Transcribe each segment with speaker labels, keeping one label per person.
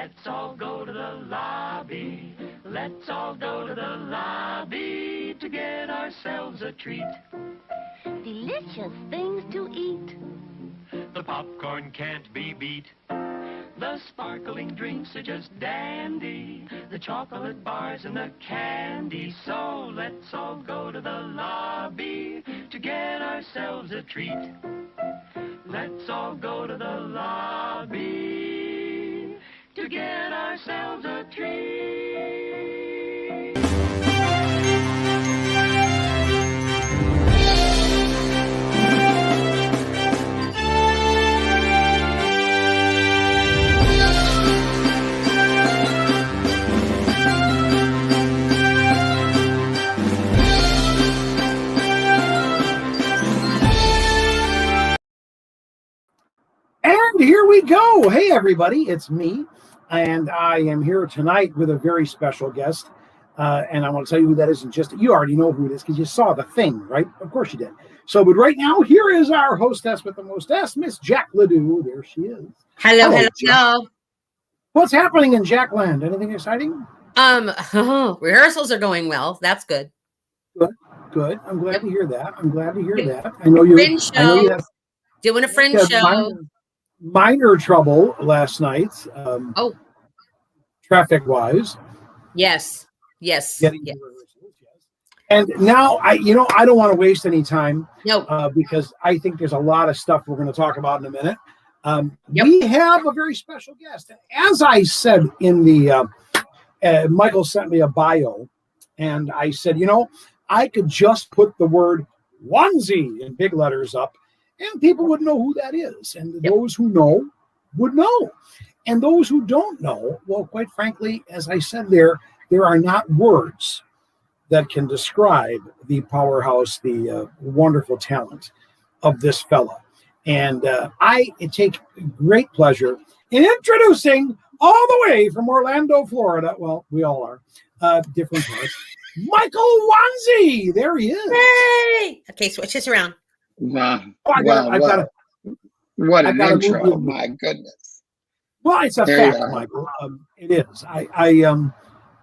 Speaker 1: Let's all go to the lobby. Let's all go to the lobby to get ourselves a treat.
Speaker 2: Delicious things to eat.
Speaker 1: The popcorn can't be beat. The sparkling drinks are just dandy. The chocolate bars and the candy. So let's all go to the lobby to get ourselves a treat. Let's all go to the lobby to get ourselves a treat.
Speaker 3: And here we go. Hey, everybody, it's me. And I am here tonight with a very special guest. And I want to tell you who that is in just, you already know who it is because you saw the thing, right? Of course you did. So, but right now, here is our hostess with the mostess, Miss Jack Ledoux. There she is.
Speaker 4: Hello.
Speaker 3: What's happening in Jackland? Anything exciting?
Speaker 4: Rehearsals are going well. That's good.
Speaker 3: Good. I'm glad to hear that. I know you.
Speaker 4: Fringe show. Doing a fringe show.
Speaker 3: Minor trouble last night. Traffic wise.
Speaker 4: Yes.
Speaker 3: And now I don't want to waste any time.
Speaker 4: No.
Speaker 3: Because I think there's a lot of stuff we're going to talk about in a minute. We have a very special guest. As I said in the Michael sent me a bio, and I said, I could just put the word Wanzie in big letters up, and people would know who that is. And those who know would know. And those who don't know, well, quite frankly, as I said there are not words that can describe the powerhouse, the wonderful talent of this fella. And I take great pleasure in introducing all the way from Orlando, Florida. Well, we all are, different parts. Michael Wanzei. There he is.
Speaker 4: Hey! Okay, switch this around.
Speaker 5: Wow.
Speaker 3: What
Speaker 5: an intro. My goodness.
Speaker 3: Well, it's a fact, Michael. It is.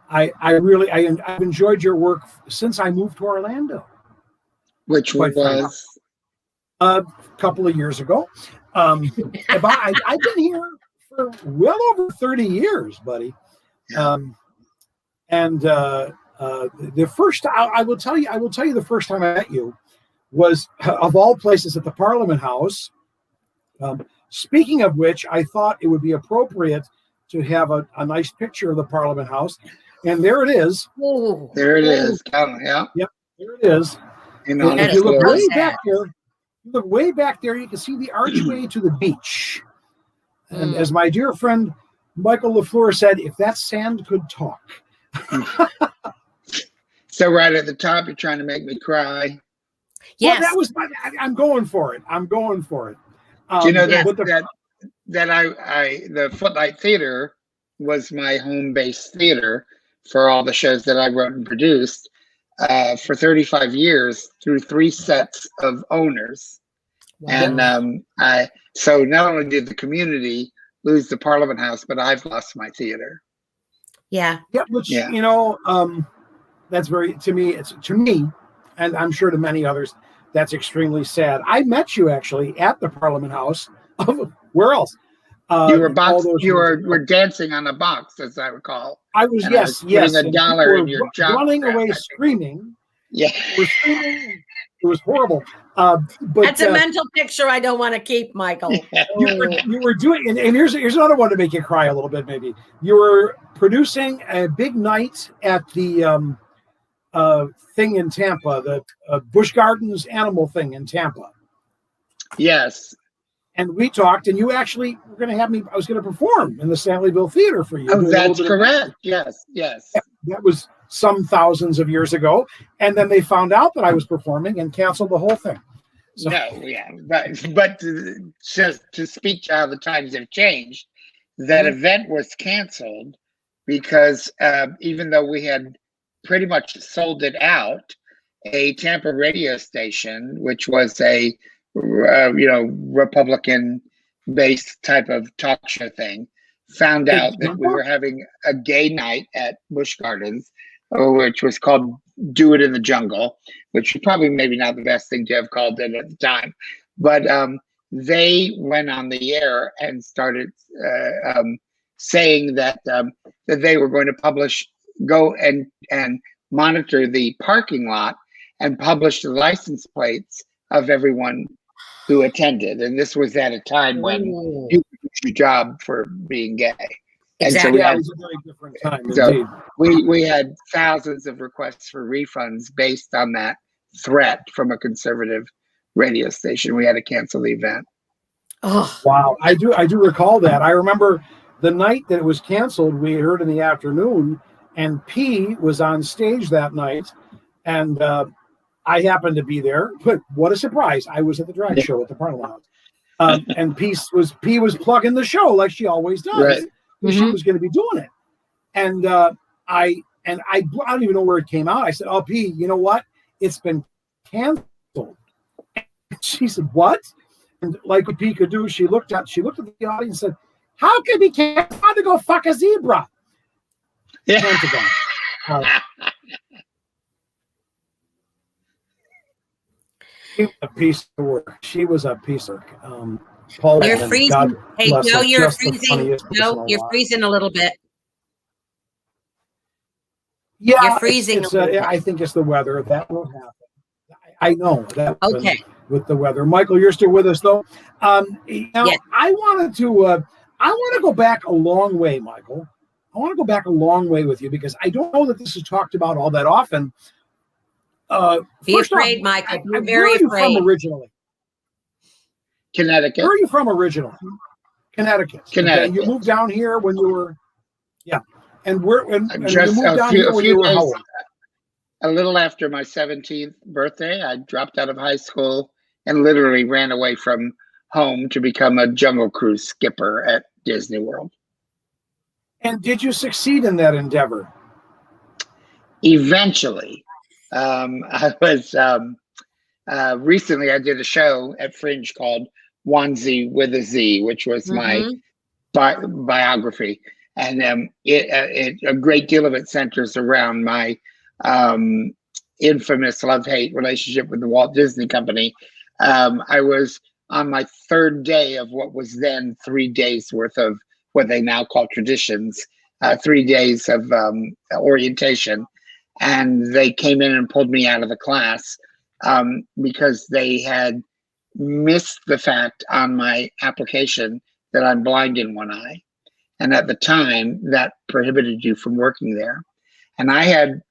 Speaker 3: I've enjoyed your work since I moved to Orlando.
Speaker 5: Which was
Speaker 3: a couple of years ago. I've been here for well over 30 years, buddy. The first I will tell you the first time I met you was, of all places, at the Parliament House. Speaking of which, I thought it would be appropriate to have a nice picture of the Parliament House. And there it is.
Speaker 5: Ooh. There it is. Yeah.
Speaker 3: Yep, there it is. And if you look way back there, you can see the archway to the beach. And as my dear friend Michael LaFleur said, if that sand could talk.
Speaker 5: So right at the top, you're trying to make me cry.
Speaker 3: Yes. Well, that was I'm going for it.
Speaker 5: The Footlight Theater was my home base theater for all the shows that I wrote and produced for 35 years through 3 sets of owners. Wow. And so not only did the community lose the Parliament House, but I've lost my theater.
Speaker 4: Yeah.
Speaker 3: Yeah, which that's very to me, and I'm sure to many others, that's extremely sad. I met you actually at the Parliament House. Where else?
Speaker 5: You were dancing on a box, as I recall.
Speaker 3: I was,
Speaker 5: and
Speaker 3: yes.
Speaker 5: Putting $1 in your job.
Speaker 3: Running away screaming.
Speaker 5: Yeah.
Speaker 3: Screaming. It was horrible. But
Speaker 4: that's a mental picture I don't want to keep, Michael.
Speaker 3: You were doing, and here's another one to make you cry a little bit, maybe. You were producing a big night at the thing in Tampa, the Busch Gardens animal thing in Tampa.
Speaker 5: Yes.
Speaker 3: And we talked, and you actually were going to have me. I was going to perform in the Stanleyville Theater for you.
Speaker 5: Oh, that's correct. Yes.
Speaker 3: That was some thousands of years ago, and then they found out that I was performing and canceled the whole thing. So.
Speaker 5: No, yeah, but just to speak to how the times have changed, that event was canceled because even though we had pretty much sold it out, a Tampa radio station, which was a Republican-based type of talk show thing, found out that we were having a gay night at Busch Gardens, which was called Do It in the Jungle, which was probably maybe not the best thing to have called it at the time. But they went on the air and started saying that that they were going to go and monitor the parking lot and publish the license plates of everyone who attended. And this was at a time when you could lose your job for being gay.
Speaker 4: Exactly.
Speaker 3: And so it was a very different time.
Speaker 5: So
Speaker 3: indeed.
Speaker 5: we had thousands of requests for refunds based on that threat from a conservative radio station. We had to cancel the event.
Speaker 4: Oh
Speaker 3: wow, I do recall that. I remember the night that it was canceled. We heard in the afternoon, and P was on stage that night, and I happened to be there. But what a surprise! I was at the drag show at the parking lot, and P was plugging the show like she always does.
Speaker 5: Right.
Speaker 3: She was going to be doing it, and I don't even know where it came out. I said, "Oh, P, you know what? It's been canceled." And she said, "What?" And like what P could do, she looked at the audience and said, "How can he can't to go fuck a zebra?"
Speaker 5: Yeah.
Speaker 3: She was a piece of work. She was a piece of work. Paul,
Speaker 4: you're freezing.
Speaker 3: God
Speaker 4: Hey,
Speaker 3: bless
Speaker 4: no,
Speaker 3: her,
Speaker 4: you're
Speaker 3: just the
Speaker 4: freezing.
Speaker 3: funniest person
Speaker 4: No, you're
Speaker 3: alive.
Speaker 4: freezing a little bit.
Speaker 3: Yeah,
Speaker 4: You're freezing.
Speaker 3: I think it's the weather. That will happen. I know that.
Speaker 4: Okay.
Speaker 3: With the weather, Michael, you're still with us though. Now,
Speaker 4: Yes.
Speaker 3: I want to go back a long way, Michael. I want to go back a long way with you because I don't know that this is talked about all that often.
Speaker 4: Be afraid, Michael. I'm very
Speaker 3: where are you
Speaker 4: afraid.
Speaker 3: from originally?
Speaker 5: Connecticut.
Speaker 3: Where are you from originally? Connecticut.
Speaker 5: Connecticut.
Speaker 3: Okay, you moved down here when you were, yeah. And you
Speaker 5: Just
Speaker 3: moved down here when you were how old?
Speaker 5: A little after my 17th birthday, I dropped out of high school and literally ran away from home to become a Jungle Cruise skipper at Disney World.
Speaker 3: And did you succeed in that endeavor?
Speaker 5: Eventually. I was recently I did a show at Fringe called Wanzie With A Z, which was my biography. And a great deal of it centers around my infamous love-hate relationship with the Walt Disney Company. I was on my third day of what was then 3 days worth of what they now call traditions, 3 days of orientation. And they came in and pulled me out of the class because they had missed the fact on my application that I'm blind in one eye. And at the time, that prohibited you from working there. And I had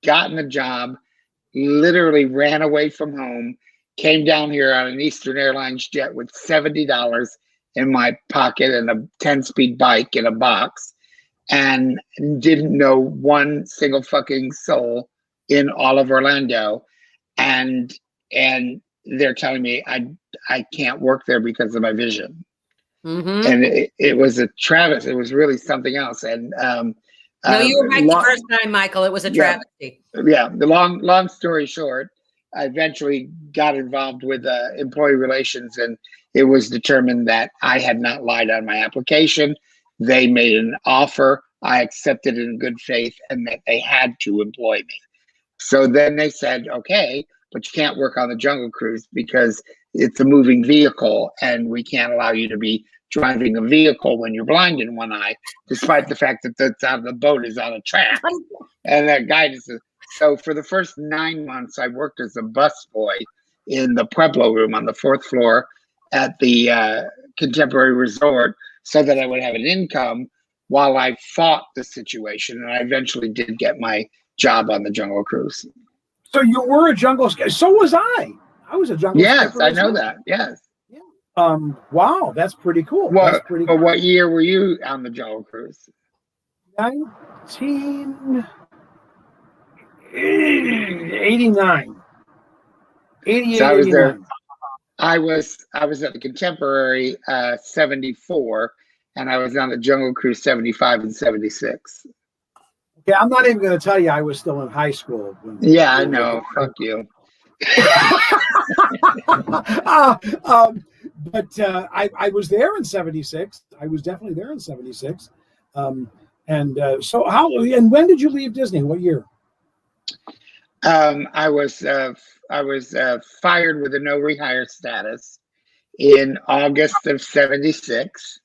Speaker 5: gotten a job, literally ran away from home, came down here on an Eastern Airlines jet with $70 in my pocket and a 10-speed bike in a box, and didn't know one single fucking soul in all of Orlando. And they're telling me I can't work there because of my vision. And it was a travesty. It was really something else. And
Speaker 4: no, you were right the first time, Michael. It was a travesty.
Speaker 5: Yeah. The long story short, I eventually got involved with employee relations, and it was determined that I had not lied on my application. They made an offer. I accepted it in good faith, and that they had to employ me. So then they said, okay, but you can't work on the Jungle Cruise because it's a moving vehicle, and we can't allow you to be driving a vehicle when you're blind in one eye, despite the fact that the boat is on a track. And that guidance is. So for the first 9 months, I worked as a busboy in the Pueblo room on the 4th floor at the Contemporary Resort, so that I would have an income while I fought the situation. And I eventually did get my job on the Jungle Cruise.
Speaker 3: So you were a jungle skipper. So was I. I was a jungle skipper.
Speaker 5: Yes, I know that. Yes.
Speaker 3: Yeah. Wow, that's pretty cool.
Speaker 5: What year were you on the Jungle Cruise?
Speaker 3: 1989. 88,
Speaker 5: so I was
Speaker 3: 89.
Speaker 5: there. I was at the Contemporary 74, and I was on the Jungle Cruise 75 and 76.
Speaker 3: Okay, I'm not even going to tell you I was still in high school.
Speaker 5: Yeah, I know. Fuck you.
Speaker 3: but I was there in '76. I was definitely there in '76. So and when did you leave Disney? What year?
Speaker 5: I was fired with a no rehire status in August of '76,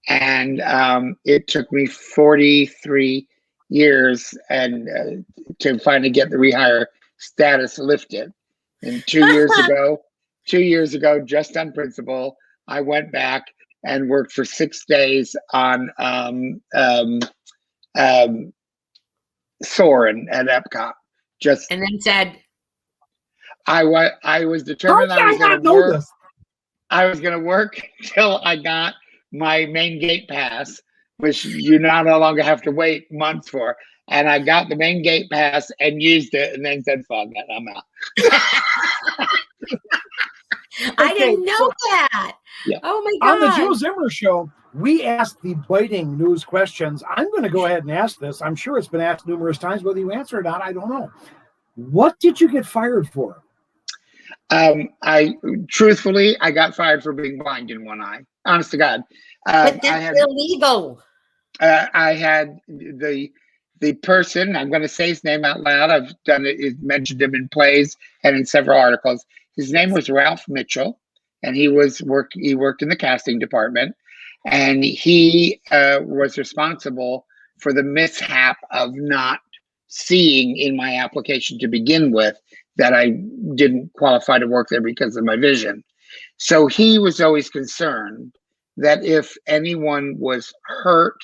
Speaker 5: and it took me 43 years and to finally get the rehire status lifted. And 2 years ago, just on principle, I went back and worked for 6 days on Soarin' at Epcot.
Speaker 4: And then said,
Speaker 5: I was determined I was going to work. I was going to work till I got my main gate pass, which you now no longer have to wait months for. And I got the main gate pass and used it, and then said, "Fuck it, I'm out."
Speaker 4: I didn't know that.
Speaker 5: Yeah.
Speaker 4: Oh my God.
Speaker 3: On the Joe Zimmer show, we asked the biting news questions. I'm going to go ahead and ask this. I'm sure it's been asked numerous times. Whether you answer or not, I don't know. What did you get fired for?
Speaker 5: I got fired for being blind in one eye. Honest to God.
Speaker 4: But that's illegal.
Speaker 5: I had the person, I'm going to say his name out loud. I've mentioned him in plays and in several articles. His name was Ralph Mitchell, and he worked in the casting department, and he was responsible for the mishap of not seeing in my application to begin with that I didn't qualify to work there because of my vision. So he was always concerned that if anyone was hurt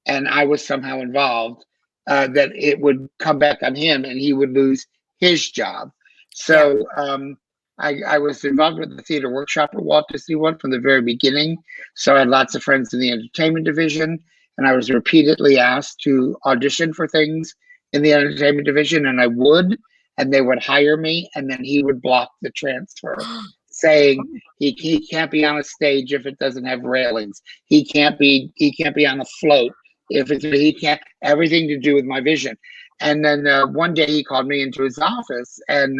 Speaker 5: and I was somehow involved, that it would come back on him and he would lose his job. So I was involved with the theater workshop at Walt Disney World from the very beginning. So I had lots of friends in the entertainment division, and I was repeatedly asked to audition for things in the entertainment division, and I would, and they would hire me, and then he would block the transfer, saying he can't be on a stage if it doesn't have railings. He can't be on a float if he can't, everything to do with my vision. And then one day he called me into his office and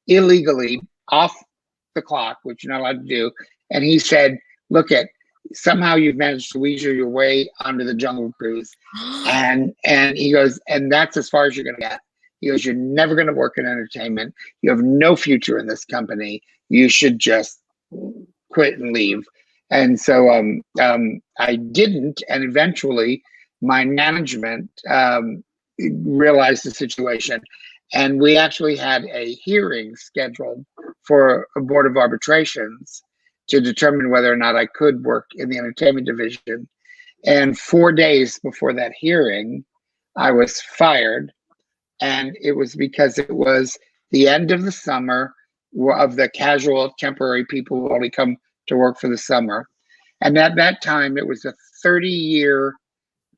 Speaker 5: illegally off the clock, which you're not allowed to do. And he said, "Look somehow you've managed to weasel your way onto the Jungle Cruise." And he goes, "And that's as far as you're going to get." He goes, "You're never going to work in entertainment. You have no future in this company. You should just quit and leave." And so I didn't. And eventually my management realized the situation. And we actually had a hearing scheduled for a board of arbitrations to determine whether or not I could work in the entertainment division. And 4 days before that hearing, I was fired. And it was because it was the end of the summer of the casual temporary people who only come to work for the summer. And at that time, it was a 30-year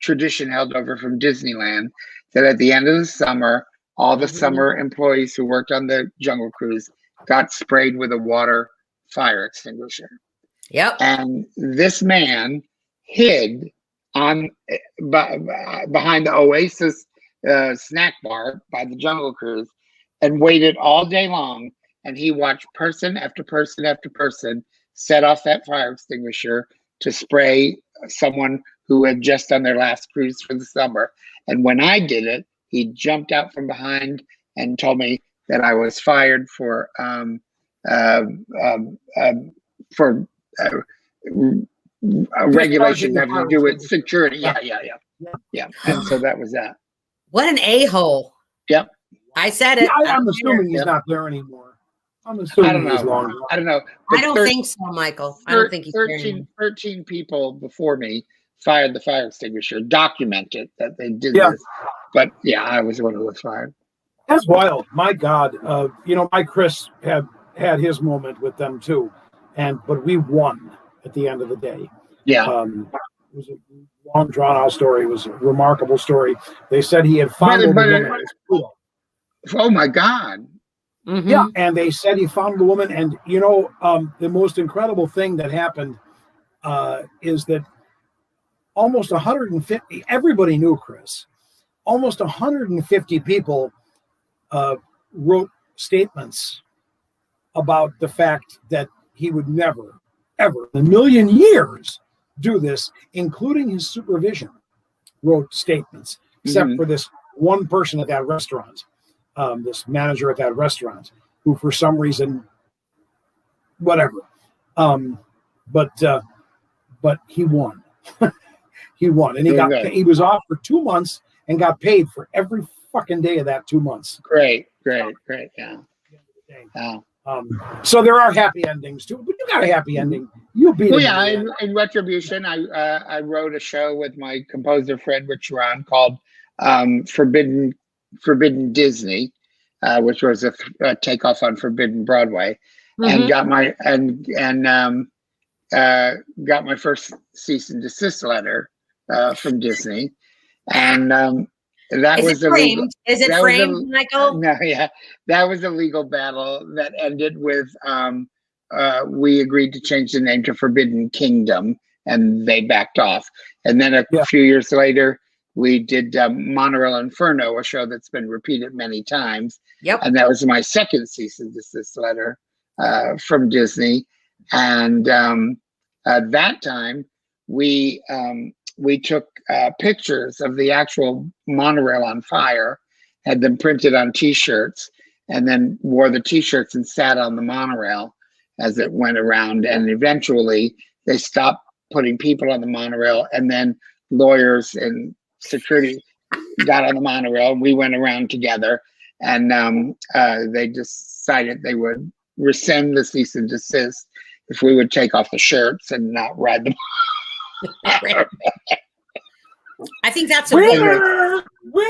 Speaker 5: tradition held over from Disneyland that at the end of the summer, all the summer employees who worked on the Jungle Cruise got sprayed with a water fire extinguisher.
Speaker 4: Yep.
Speaker 5: And this man hid behind the Oasis snack bar by the Jungle Cruise and waited all day long. And he watched person after person after person set off that fire extinguisher to spray someone who had just done their last cruise for the summer. And when I did it, he jumped out from behind and told me that I was fired for regulation having to do with security. Yeah. And so that was that.
Speaker 4: What an a-hole.
Speaker 5: Yep.
Speaker 4: I said it.
Speaker 3: Yeah, I'm assuming he's not there anymore. I'm assuming he's long gone.
Speaker 5: I don't know.
Speaker 4: I don't think so, Michael. I don't think he's
Speaker 5: 13 people before me fired the fire extinguisher, documented that they did this. But yeah, I was the one who was fired.
Speaker 3: That's wild. My God. My Chris had his moment with them too. But we won at the end of the day.
Speaker 5: Yeah.
Speaker 3: It was a long drawn out story. It was a remarkable story. They said he had found
Speaker 5: oh my God.
Speaker 4: Mm-hmm.
Speaker 3: Yeah, and they said he found the woman, and the most incredible thing that happened is that almost 150, everybody knew Chris. Almost 150 people wrote statements about the fact that he would never ever in a million years do this, including his supervision, wrote statements, except for this one person at that restaurant, this manager at that restaurant, who for some reason, whatever, but he won. He won, and he was off for 2 months and got paid for every fucking day of that 2 months.
Speaker 5: Great, yeah.
Speaker 3: So there are happy endings too, but you got a happy ending. You beat
Speaker 5: well, yeah. In retribution, I wrote a show with my composer friend Rich Ron called Forbidden Disney, which was a takeoff on Forbidden Broadway, and got my got my first cease and desist letter from Disney, and that was
Speaker 4: framed. Is it framed, Michael?
Speaker 5: No, yeah, that was a legal battle that ended with we agreed to change the name to Forbidden Kingdom, and they backed off. And then a few years later, we did Monorail Inferno, a show that's been repeated many times.
Speaker 4: Yep.
Speaker 5: And that was my second cease and desist letter from Disney. And at that time, we took pictures of the actual monorail on fire, had them printed on T-shirts, and then wore the T-shirts and sat on the monorail as it went around. And eventually, they stopped putting people on the monorail, and then lawyers and security got on the monorail. We went around together, and they decided they would rescind the cease and desist if we would take off the shirts and not ride them.
Speaker 4: I think that's a win.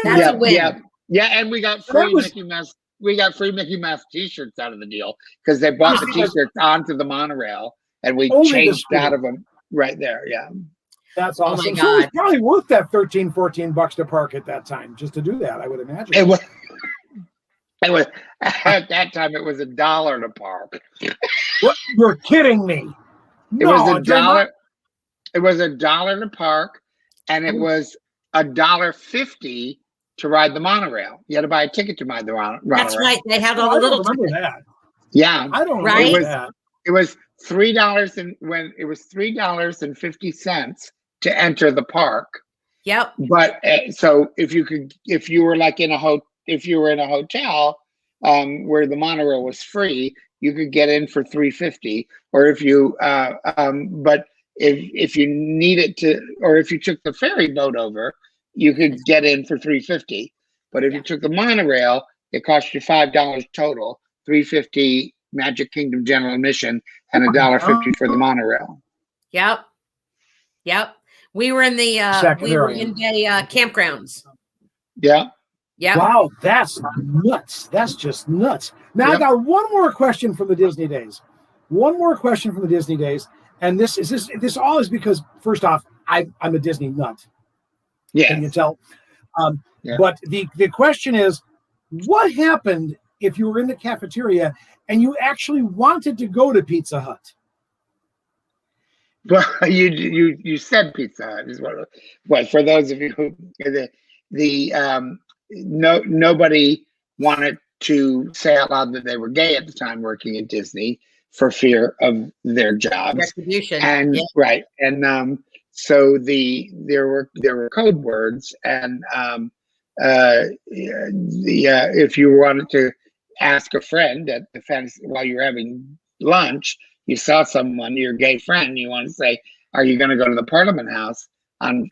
Speaker 4: That's a win.
Speaker 5: Yeah, and we got free Mickey Mouse. We got free Mickey Mouse T-shirts out of the deal because they brought the T-shirts onto the monorail, and we changed out of them right there. Yeah,
Speaker 3: that's awesome.
Speaker 4: Oh my God.
Speaker 3: So it was probably worth that $13-14 to park at that time just to do that. I would imagine
Speaker 5: it was. It was at that time. It was $1 to park.
Speaker 3: What? You're kidding me?
Speaker 5: It was $1. It was $1 to park, and it was $1.50 to ride the monorail. You had to buy a ticket to ride the monorail.
Speaker 4: That's right. They had all the little.
Speaker 3: Remember that?
Speaker 5: Yeah,
Speaker 3: I don't remember that.
Speaker 5: It was $3 and when it was $3.50 to enter the park.
Speaker 4: Yep.
Speaker 5: But so if you were like in a hotel where the monorail was free, you could get in for $3.50. Or if you but if you needed to, or if you took the ferry boat over, you could get in for $3.50. But if you took the monorail, it cost you $5 total, $3.50 Magic Kingdom general admission, and $1.50 for the monorail.
Speaker 4: Yep. We were in the campgrounds.
Speaker 5: Yeah.
Speaker 4: Yeah.
Speaker 3: Wow, that's nuts. That's just nuts. Now I got one more question from the Disney days. And this all is because, first off, I'm a Disney nut.
Speaker 5: Yeah.
Speaker 3: Can you tell? But the question is, what happened if you were in the cafeteria and you actually wanted to go to Pizza Hut?
Speaker 5: Well, you said Pizza Hut is what for those of you who nobody wanted to say out loud that they were gay at the time working at Disney for fear of their jobs.
Speaker 4: Retribution.
Speaker 5: And right. And so there were code words, and if you wanted to ask a friend at the fantasy while you were having lunch, you saw someone, your gay friend, you want to say, "Are you going to go to the Parliament House on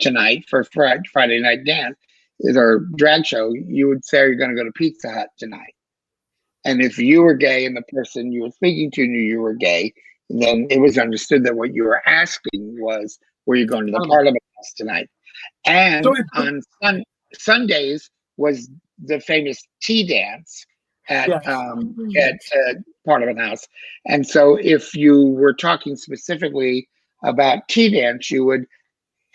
Speaker 5: tonight for Friday night dance or drag show?" You would say, "Are you going to go to Pizza Hut tonight?" And if you were gay and the person you were speaking to knew you were gay, then it was understood that what you were asking was, "Were you going to the Parliament House tonight?" And on Sundays was the famous tea dance at Parliament House. And so if you were talking specifically about tea dance, you would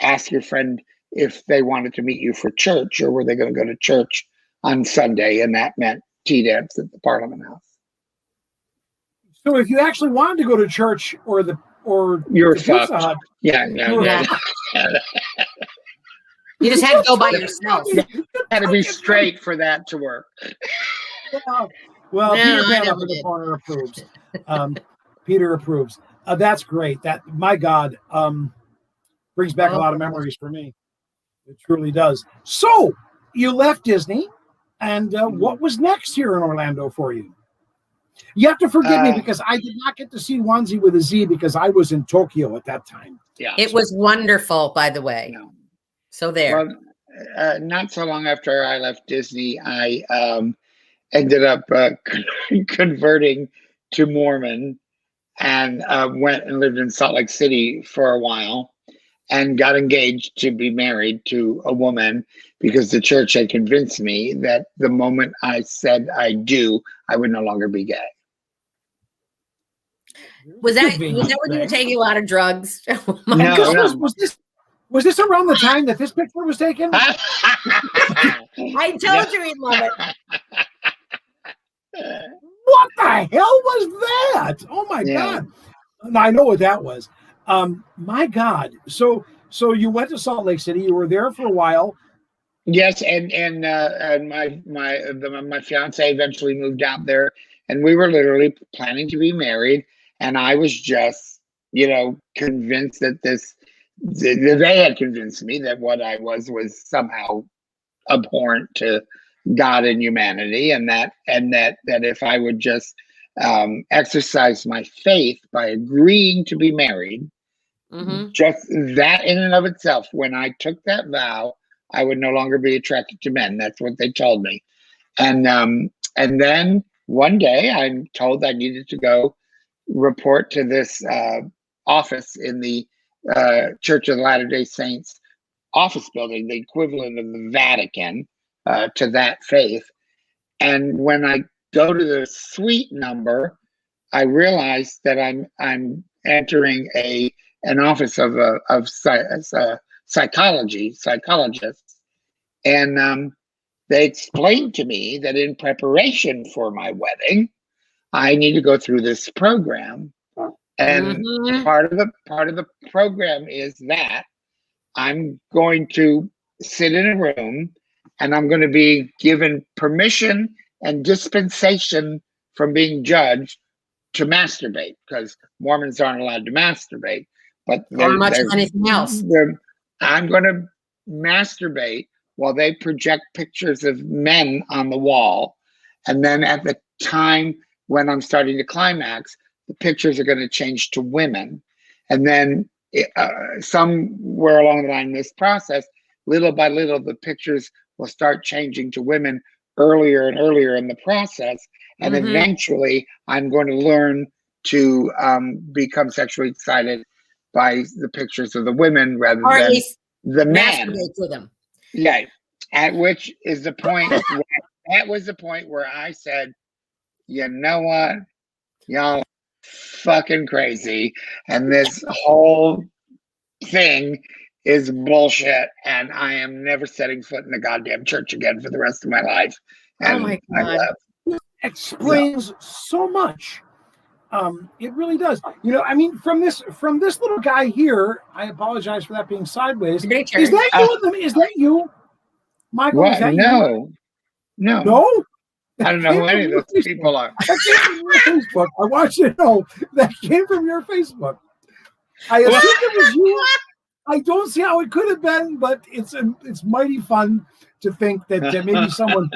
Speaker 5: ask your friend if they wanted to meet you for church, or were they going to go to church on Sunday, and that meant tea dance at the Parliament House.
Speaker 3: So if you actually wanted to go to church or
Speaker 5: you're
Speaker 3: Pizza Hut,
Speaker 5: yeah.
Speaker 4: You just had to go by yourself.
Speaker 5: You had to be straight for that to work.
Speaker 3: Well,
Speaker 4: No,
Speaker 3: Peter
Speaker 4: I
Speaker 3: Pan
Speaker 4: never
Speaker 3: up in the
Speaker 4: did.
Speaker 3: corner approves. Peter approves. That's great. That, my God, brings back a lot of memories for me. It truly does. So you left Disney, and what was next here in Orlando for you? You have to forgive me because I did not get to see Wanzie with a Z because I was in Tokyo at that time.
Speaker 5: Yeah,
Speaker 4: It was wonderful, by the way.
Speaker 5: No.
Speaker 4: So there.
Speaker 5: Well, not so long after I left Disney, I ended up converting to Mormon and went and lived in Salt Lake City for a while and got engaged to be married to a woman because the church had convinced me that the moment I said I do, I would no longer be gay.
Speaker 4: Was that when you were taking a lot of drugs?
Speaker 5: No.
Speaker 3: Was this around the time that this picture was taken?
Speaker 4: I told you he'd love it.
Speaker 3: What the hell was that? Oh my God. No, I know what that was. My God. So you went to Salt Lake City. You were there for a while.
Speaker 5: Yes, and my fiance eventually moved out there, and we were literally planning to be married. And I was just, convinced that they had convinced me that what I was somehow abhorrent to God and humanity, and that if I would just exercise my faith by agreeing to be married, just that in and of itself, when I took that vow, I would no longer be attracted to men. That's what they told me. And then one day I'm told I needed to go report to this office in the Church of the Latter-day Saints office building, the equivalent of the Vatican to that faith. And when I go to the suite number, I realize that I'm entering an office of psychologists, and they explained to me that in preparation for my wedding, I need to go through this program, and part of the program is that I'm going to sit in a room, and I'm going to be given permission and dispensation from being judged to masturbate, because Mormons aren't allowed to masturbate. But
Speaker 4: or much of anything else.
Speaker 5: I'm going to masturbate while they project pictures of men on the wall, and then at the time when I'm starting to climax, the pictures are going to change to women. And then somewhere along the line in this process, little by little, the pictures will start changing to women earlier and earlier in the process. And eventually I'm going to learn to become sexually excited by the pictures of the women rather than the men.
Speaker 4: To them.
Speaker 5: Yeah. At which is the point, that was the point where I said, you know what, y'all fucking crazy, and this whole thing is bullshit, and I am never setting foot in a goddamn church again for the rest of my life. And
Speaker 4: oh my God.
Speaker 3: It explains so much. It really does. I mean, from this little guy here, I apologize for that being sideways. Is that you? Is that you, Michael?
Speaker 5: What?
Speaker 3: Is that
Speaker 5: no.
Speaker 3: No.
Speaker 5: I don't know who any of those people are.
Speaker 3: That came from your Facebook. I want you to know that came from your Facebook. I assume it was you. I don't see how it could have been, but it's mighty fun to think that maybe someone.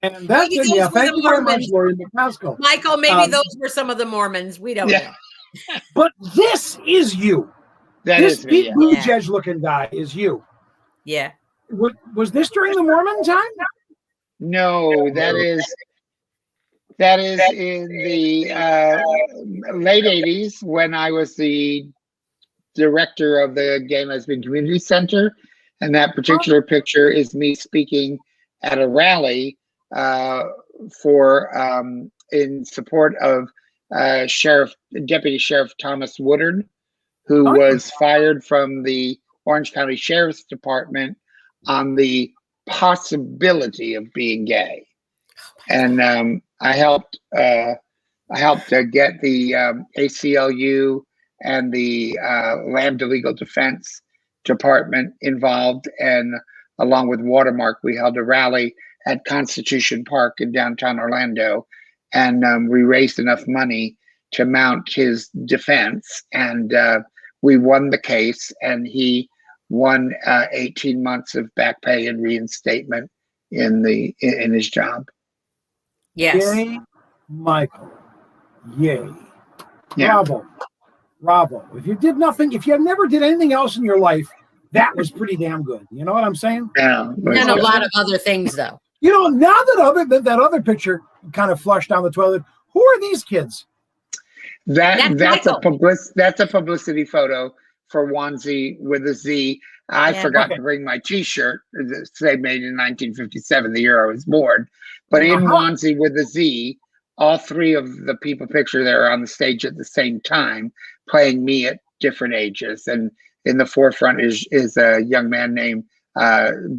Speaker 3: And that's it. Yeah, thank you very much, Lori McCaskill.
Speaker 4: Michael, maybe those were some of the Mormons. We don't know.
Speaker 3: But this is you. This big blue judge looking guy is you.
Speaker 4: Yeah.
Speaker 3: Was this during the Mormon time?
Speaker 5: No, that is in the late 80s when I was the director of the Gay and Lesbian Community Center, and that particular picture is me speaking at a rally in support of Deputy Sheriff Thomas Woodard, who was fired from the Orange County Sheriff's Department on the possibility of being gay. And I helped get the ACLU and the Lambda Legal Defense Department involved, and along with Watermark, we held a rally at Constitution Park in downtown Orlando, and we raised enough money to mount his defense, and we won the case, and he won 18 months of back pay and reinstatement in his job.
Speaker 4: Yes.
Speaker 3: Yay, Michael. Yay.
Speaker 5: Yeah.
Speaker 3: Bravo. If you did nothing, if you never did anything else in your life, that was pretty damn good. You know what I'm saying?
Speaker 5: Yeah.
Speaker 4: And a lot of other things, though.
Speaker 3: You know, now that other picture kind of flushed down the toilet, who are these kids?
Speaker 5: That's a publicity photo for Wanzie with a Z. I forgot to bring my T-shirt. They made in 1957, the year I was born. But in Wanzie with a Z, all three of the people pictured there are on the stage at the same time, playing me at different ages. And in the forefront is a young man named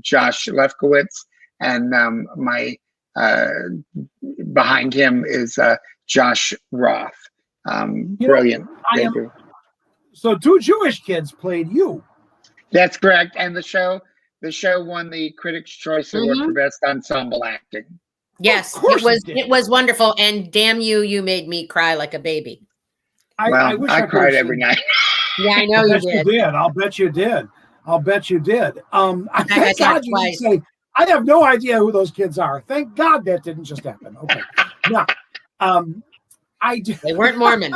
Speaker 5: Josh Lefkowitz, and behind him is Josh Roth. Brilliant.
Speaker 3: So two Jewish kids played you.
Speaker 5: That's correct. And the show won the Critics' Choice Award for Best Ensemble Acting.
Speaker 4: Yes, it was wonderful. And damn you, you made me cry like a baby.
Speaker 5: I cried every night.
Speaker 4: Yeah, I know you did.
Speaker 3: I'll bet you did.
Speaker 4: I
Speaker 3: God you didn't say, I have no idea who those kids are. Thank God that didn't just happen. Okay. Now,
Speaker 4: they weren't Mormon.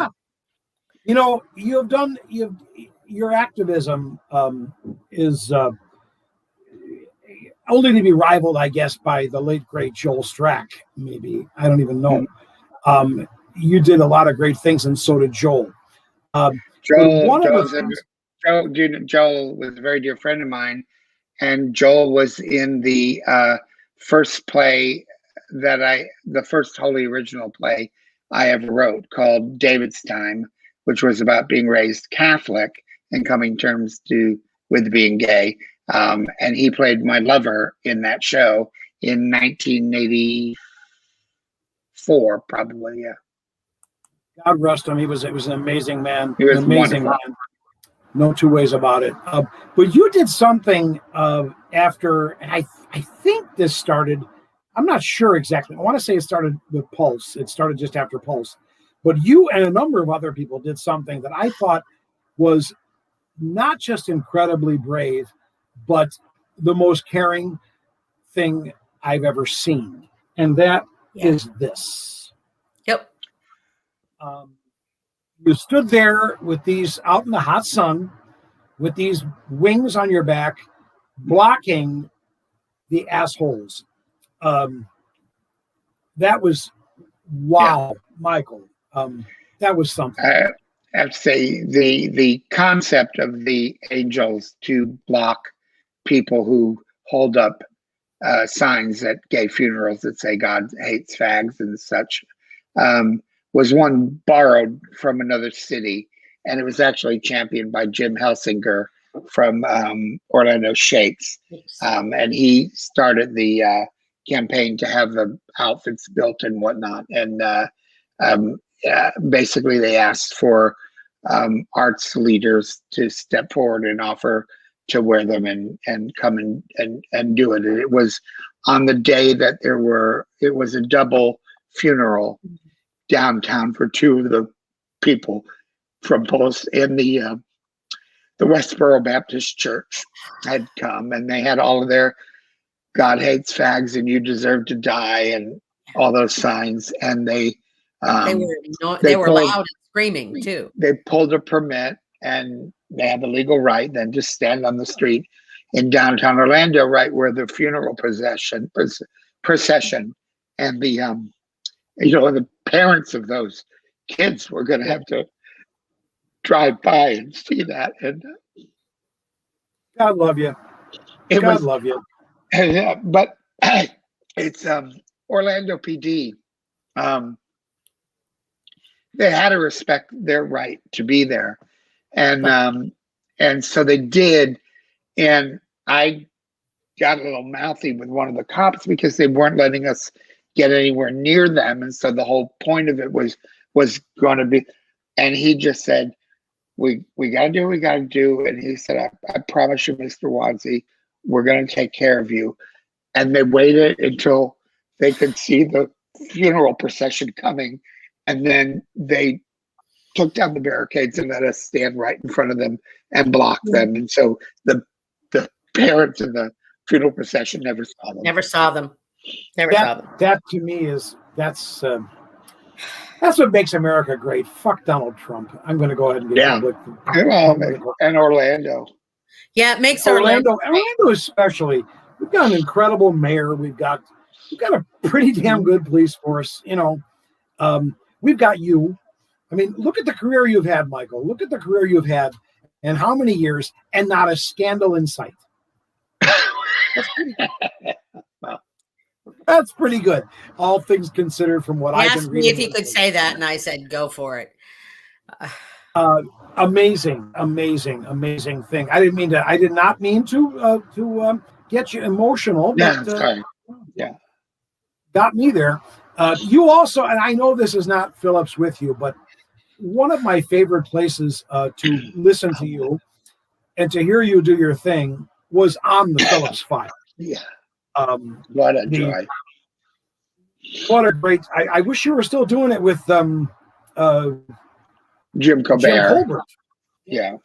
Speaker 3: You know, your activism is only to be rivaled, I guess, by the late great Joel Strack. Maybe, I don't even know. You did a lot of great things, and so did Joel.
Speaker 5: Joel was a very dear friend of mine, and Joel was in the first play the first wholly original play I ever wrote, called David's Time, which was about being raised Catholic and coming to terms with being gay. And he played my lover in that show in 1984, probably. Yeah.
Speaker 3: God rest him. It was an amazing man.
Speaker 5: He was
Speaker 3: an amazing
Speaker 5: wonderful.
Speaker 3: man. No two ways about it. But you did something after, and I think this started, I'm not sure exactly. I want to say it started with Pulse. It started just after Pulse. But you and a number of other people did something that I thought was not just incredibly brave, but the most caring thing I've ever seen. And that is this.
Speaker 4: Yep.
Speaker 3: You stood there with these out in the hot sun, with these wings on your back, blocking the assholes. That was, wow, Michael. That was something.
Speaker 5: I have to say, the concept of the angels to block people who hold up signs at gay funerals that say God hates fags and such, was one borrowed from another city, and it was actually championed by Jim Helsinger from Orlando Shakes, and he started the campaign to have the outfits built and whatnot, and basically they asked for arts leaders to step forward and offer to wear them and come and do it. And it was on the day that it was a double funeral downtown for two of the people from Pulse in the Westboro Baptist Church had come, and they had all of their God hates fags and you deserve to die and all those signs, and they
Speaker 4: were loud and screaming too.
Speaker 5: They pulled a permit, and they had the legal right then to stand on the street in downtown Orlando, right where the funeral procession and the the parents of those kids were going to have to drive by and see that. And
Speaker 3: God love you. God love you.
Speaker 5: But it's Orlando PD. They had to respect their right to be there, and so they did. And I got a little mouthy with one of the cops because they weren't letting us get anywhere near them, and so the whole point of it was going to be. And he just said, "We got to do what we got to do." And he said, "I promise you, Mr. Wanzie, we're going to take care of you." And they waited until they could see the funeral procession coming, and then they took down the barricades and let us stand right in front of them and block them. And so the parents in the funeral procession never saw them.
Speaker 4: Never saw them. Never saw them.
Speaker 3: That to me that's what makes America great. Fuck Donald Trump. I'm going to go ahead and get
Speaker 5: and Orlando.
Speaker 4: Yeah, it makes
Speaker 3: Orlando especially. We've got an incredible mayor. We've got a pretty damn good police force. You know, we've got you. I mean, look at the career you've had, Michael. Look at the career you've had, and how many years, and not a scandal in sight. That's pretty good.
Speaker 5: Wow.
Speaker 3: That's pretty good, all things considered. From what I've been reading,
Speaker 4: asked me if he could say that, and I said, "Go for it."
Speaker 3: Amazing thing. I did not mean to get you emotional.
Speaker 5: Yeah,
Speaker 3: but,
Speaker 5: sorry. Yeah,
Speaker 3: got me there. You also, and I know this is not Phillips with you, but one of my favorite places to listen to you and to hear you do your thing was on the Phillips file.
Speaker 5: Yeah. What a joy.
Speaker 3: What a great, I wish you were still doing it with
Speaker 5: Jim Colbert.
Speaker 3: Jim Colbert.
Speaker 5: Yeah.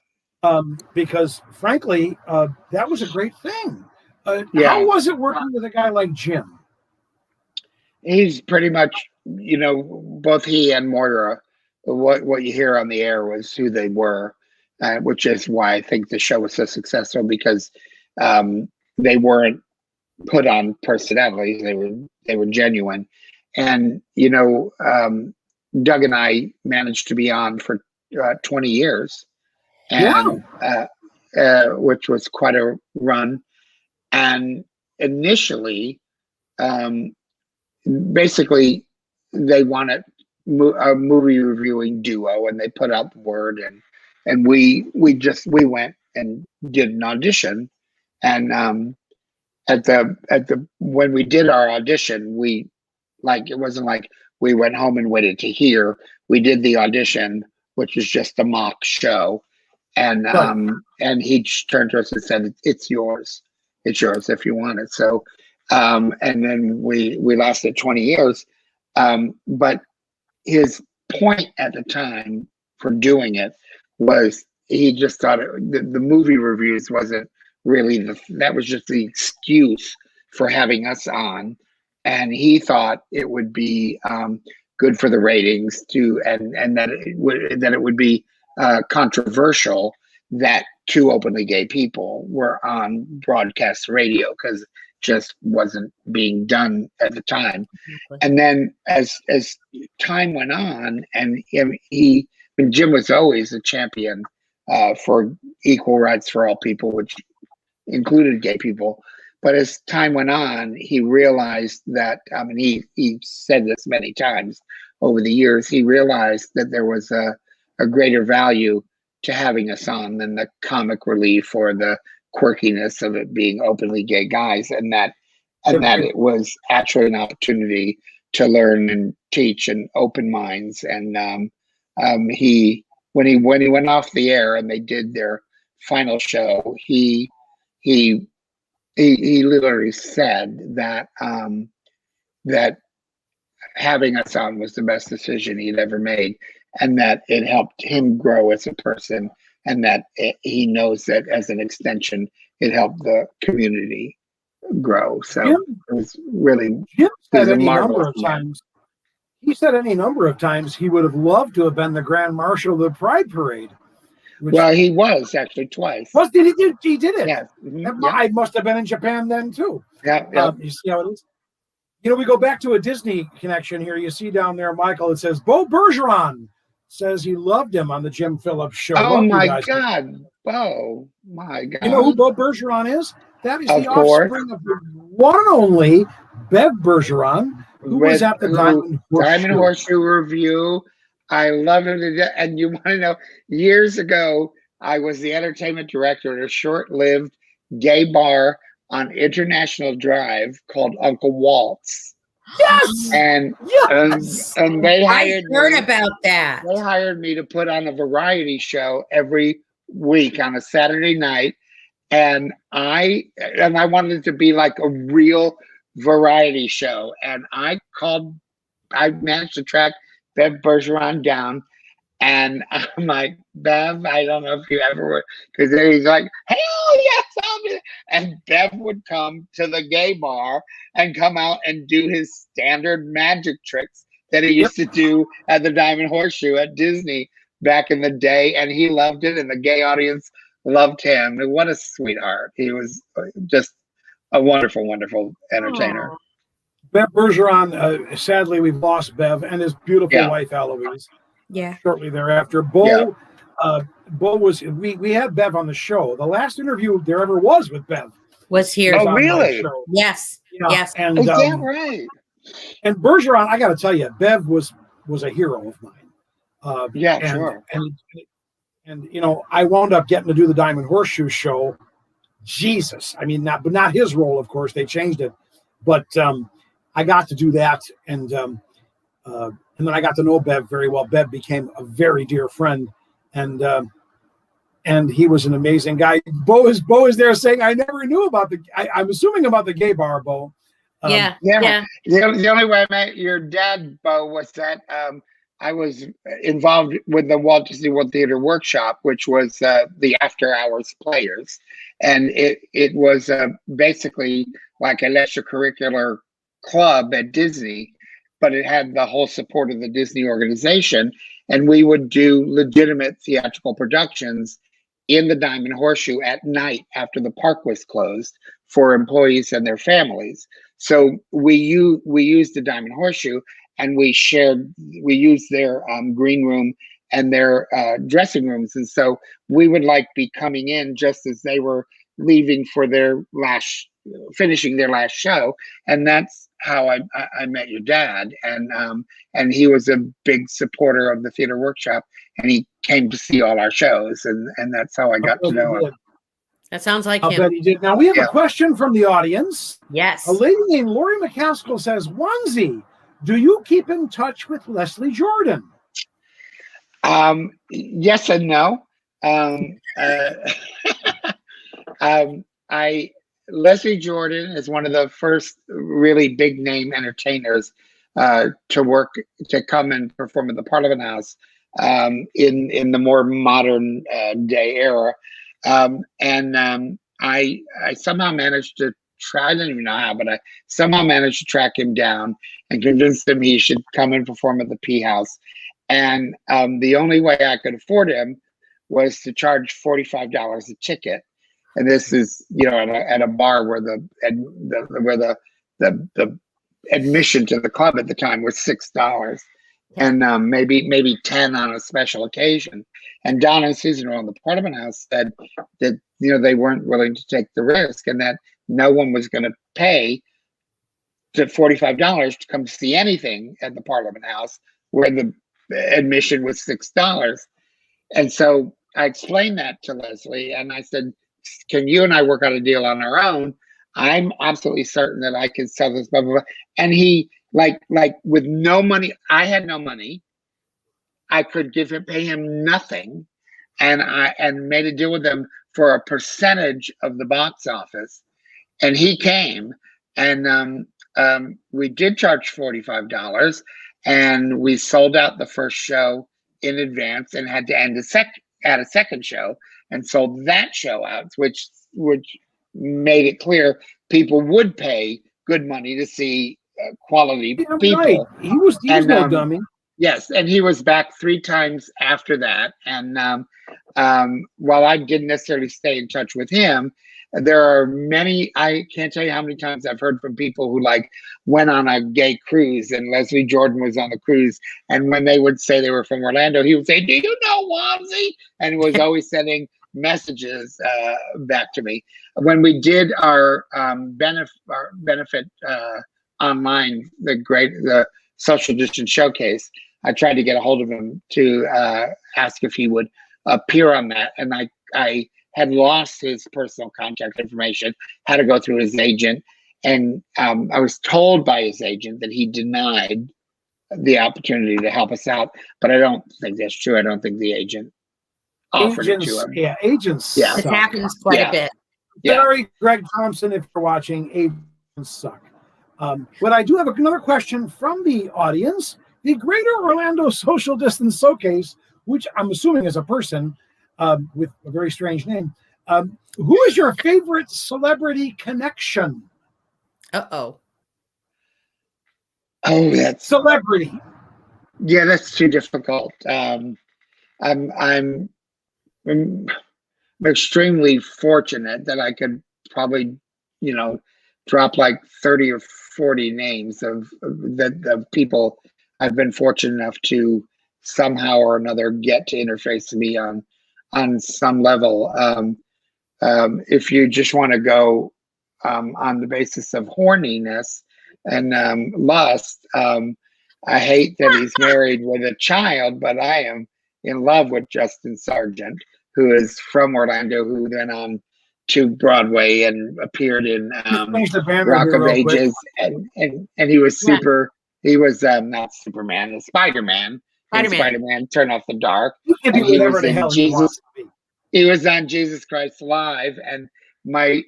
Speaker 3: Because frankly, that was a great thing. How was it working with a guy like Jim?
Speaker 5: He's pretty much, you know, both he and Moira, what you hear on the air was who they were, which is why I think the show was so successful, because they weren't put on personalities. They were genuine. And, you know, Doug and I managed to be on for 20 years, and which was quite a run. And initially, basically, they wanted a movie reviewing duo, and they put out the word, and we went and did an audition, and when we did our audition, it wasn't like we went home and waited to hear. We did the audition, which was just a mock show, and he turned to us and said, "It's yours. It's yours if you want it." So, and then we lasted 20 years. But his point at the time for doing it was he just thought the movie reviews wasn't really that was just the excuse for having us on, and he thought it would be good for the ratings too, and that it would be controversial that two openly gay people were on broadcast radio, because just wasn't being done at the time. And then as time went on, and Jim was always a champion for equal rights for all people, which included gay people. But as time went on, he realized that, he said this many times over the years, he realized that there was a greater value to having us on than the comic relief or the quirkiness of it being openly gay guys, and that it was actually an opportunity to learn and teach and open minds. And when he went off the air and they did their final show, he literally said that that having us on was the best decision he'd ever made, and that it helped him grow as a person, and that he knows that as an extension, it helped the community grow. So it was really
Speaker 3: Jim said any number of times. He said any number of times he would have loved to have been the Grand Marshal of the Pride Parade.
Speaker 5: Well, he was actually twice.
Speaker 3: He did it.
Speaker 5: Yeah. Mm-hmm. Yeah.
Speaker 3: I must have been in Japan then too.
Speaker 5: Yeah.
Speaker 3: You see how it is? You know, we go back to a Disney connection here. You see down there, Michael, it says Bo Bergeron says he loved him on the Jim Phillips show.
Speaker 5: Oh my God. Bo. My God.
Speaker 3: You know who Bo Bergeron is? That is the offspring of the one and only Bev Bergeron, who was at the
Speaker 5: Diamond Horseshoe Review. I love him to death. And you want to know, years ago, I was the entertainment director at a short-lived gay bar on International Drive called Uncle Walt's.
Speaker 3: Yes.
Speaker 5: And they hired
Speaker 4: me. I heard about that.
Speaker 5: They hired me to put on a variety show every week on a Saturday night, and I wanted it to be like a real variety show. And I managed to track Bev Bergeron down, And I'm like, Bev, I don't know if you ever were, because then he's like, hell yes, I'll be. And Bev would come to the gay bar and come out and do his standard magic tricks that he used to do at the Diamond Horseshoe at Disney back in the day. And he loved it, and the gay audience loved him. And what a sweetheart. He was just a wonderful, wonderful entertainer.
Speaker 4: Aww.
Speaker 3: Bev Bergeron, sadly, we've lost Bev and his beautiful wife, Eloise.
Speaker 4: Yeah.
Speaker 3: Shortly thereafter, Bo was. We had Bev on the show. The last interview there ever was with Bev
Speaker 4: was here.
Speaker 5: Oh, really?
Speaker 4: Yes. Yes.
Speaker 3: And
Speaker 5: Is that right?
Speaker 3: And Bergeron, I got to tell you, Bev was a hero of mine.
Speaker 5: Sure.
Speaker 3: And you know, I wound up getting to do the Diamond Horseshoe show. Jesus, I mean, not his role, of course. They changed it, but I got to do that, and then I got to know Bev very well. Bev became a very dear friend, and he was an amazing guy. Bo is there saying, I never knew about I'm assuming about the gay bar, Bo.
Speaker 4: Yeah.
Speaker 5: The only way I met your dad, Bo, was that I was involved with the Walt Disney World Theater Workshop, which was the after hours players. And it was basically like an extracurricular club at Disney, but it had the whole support of the Disney organization. And we would do legitimate theatrical productions in the Diamond Horseshoe at night after the park was closed for employees and their families. So we used the Diamond Horseshoe, and we used their green room and their dressing rooms. And so we would be coming in just as they were leaving for finishing their last show. And that's how I met your dad. And he was a big supporter of the theater workshop, and he came to see all our shows. And that's how I got to know him.
Speaker 4: That sounds like
Speaker 3: I
Speaker 4: him.
Speaker 3: bet he did. Now we have a question from the audience.
Speaker 4: Yes.
Speaker 3: A lady named Lori McCaskill says, Wanzie, do you keep in touch with Leslie Jordan?
Speaker 5: Yes and no. Leslie Jordan is one of the first really big name entertainers to come and perform at the Parliament House in the more modern day era. I somehow managed to I don't even know how, but I somehow managed to track him down and convinced him he should come and perform at the P House. And the only way I could afford him was to charge $45 a ticket. And this is, at a bar where the admission to the club at the time was $6, and maybe 10 on a special occasion. And Don and Susan on the Parliament House said that they weren't willing to take the risk, and that no one was going to pay to $45 to come see anything at the Parliament House where the admission was $6. And so I explained that to Leslie, and I said, can you and I work out a deal on our own? I'm absolutely certain that I can sell this, blah, blah, blah. And he, like with no money, I had no money. I could pay him nothing. And made a deal with him for a percentage of the box office. And he came, and we did charge $45, and we sold out the first show in advance and had to add a second show, and sold that show out, which made it clear people would pay good money to see quality people.
Speaker 3: Right. He was no dummy.
Speaker 5: Yes, and he was back 3 times after that. And while I didn't necessarily stay in touch with him, there are many, I can't tell you how many times I've heard from people who went on a gay cruise, and Leslie Jordan was on the cruise. And when they would say they were from Orlando, he would say, do you know Wanzie? And he was always sending messages back to me. When we did our benefit online, the social distance showcase, I tried to get a hold of him to ask if he would appear on that. And I had lost his personal contact information, had to go through his agent. And I was told by his agent that he denied the opportunity to help us out. But I don't think that's true. I don't think the agent offered it to him.
Speaker 3: Yeah, agents.
Speaker 5: Yeah.
Speaker 4: It happens quite a bit.
Speaker 3: Sorry, Greg Thompson, if you're watching, agents suck. But I do have another question from the audience. The Greater Orlando Social Distance Showcase which I'm assuming is a person with a very strange name. Who is your favorite celebrity connection?
Speaker 4: Uh-oh.
Speaker 5: Oh, that's
Speaker 3: celebrity.
Speaker 5: Yeah, that's too difficult. I'm extremely fortunate that I could probably, drop like 30 or 40 names of the people I've been fortunate enough to somehow or another get to interface with me on some level. If you just want to go on the basis of horniness and lust, I hate that he's married with a child, but I am in love with Justin Sargent, who is from Orlando, who went on to Broadway and appeared in Rock of Ages, and he was super. He was not Superman, Spider-Man. Spider-Man, Turn Off the Dark. And he was in Jesus. He was on Jesus Christ Live, and my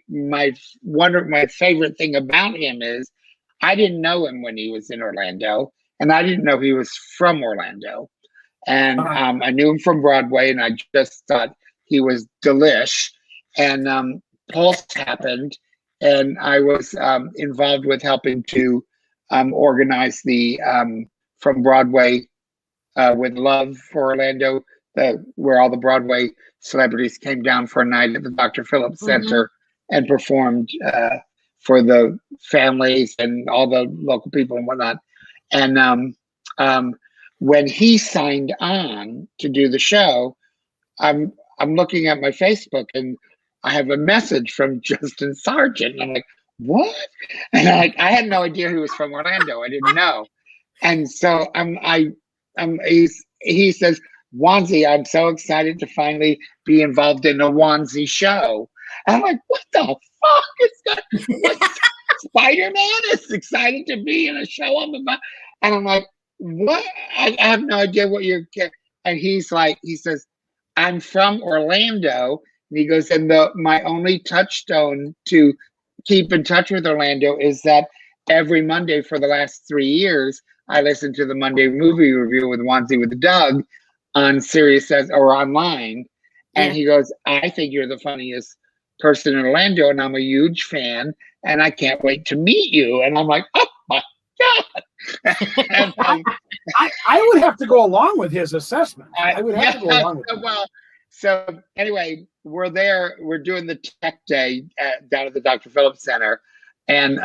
Speaker 5: favorite thing about him is I didn't know him when he was in Orlando, and I didn't know he was from Orlando. And I knew him from Broadway, and I just thought he was delish. And Pulse happened, and I was involved with helping to organize the From Broadway with Love for Orlando, where all the Broadway celebrities came down for a night at the Dr. Phillips Center and performed for the families and all the local people and whatnot. And when he signed on to do the show, I'm looking at my Facebook and I have a message from Justin Sargent. And I'm like, what? And I had no idea he was from Orlando. I didn't know. And so he says, Wanzie, I'm so excited to finally be involved in a Wanzie show. And I'm like, what the fuck is that? Spider-Man is excited to be in a show on the. And I'm like, what? I have no idea what you're. And he says, I'm from Orlando. And he goes, and my only touchstone to keep in touch with Orlando is that every Monday for the last 3 years, I listen to the Monday Movie Review with Wanzie with Doug on Sirius or online. And he goes, I think you're the funniest person in Orlando, and I'm a huge fan, and I can't wait to meet you. And I'm like, oh my God. And,
Speaker 3: I would have to go along with his assessment. I would have to go along with it.
Speaker 5: Well, so anyway, we're there. We're doing the tech day down at the Dr. Phillips Center. And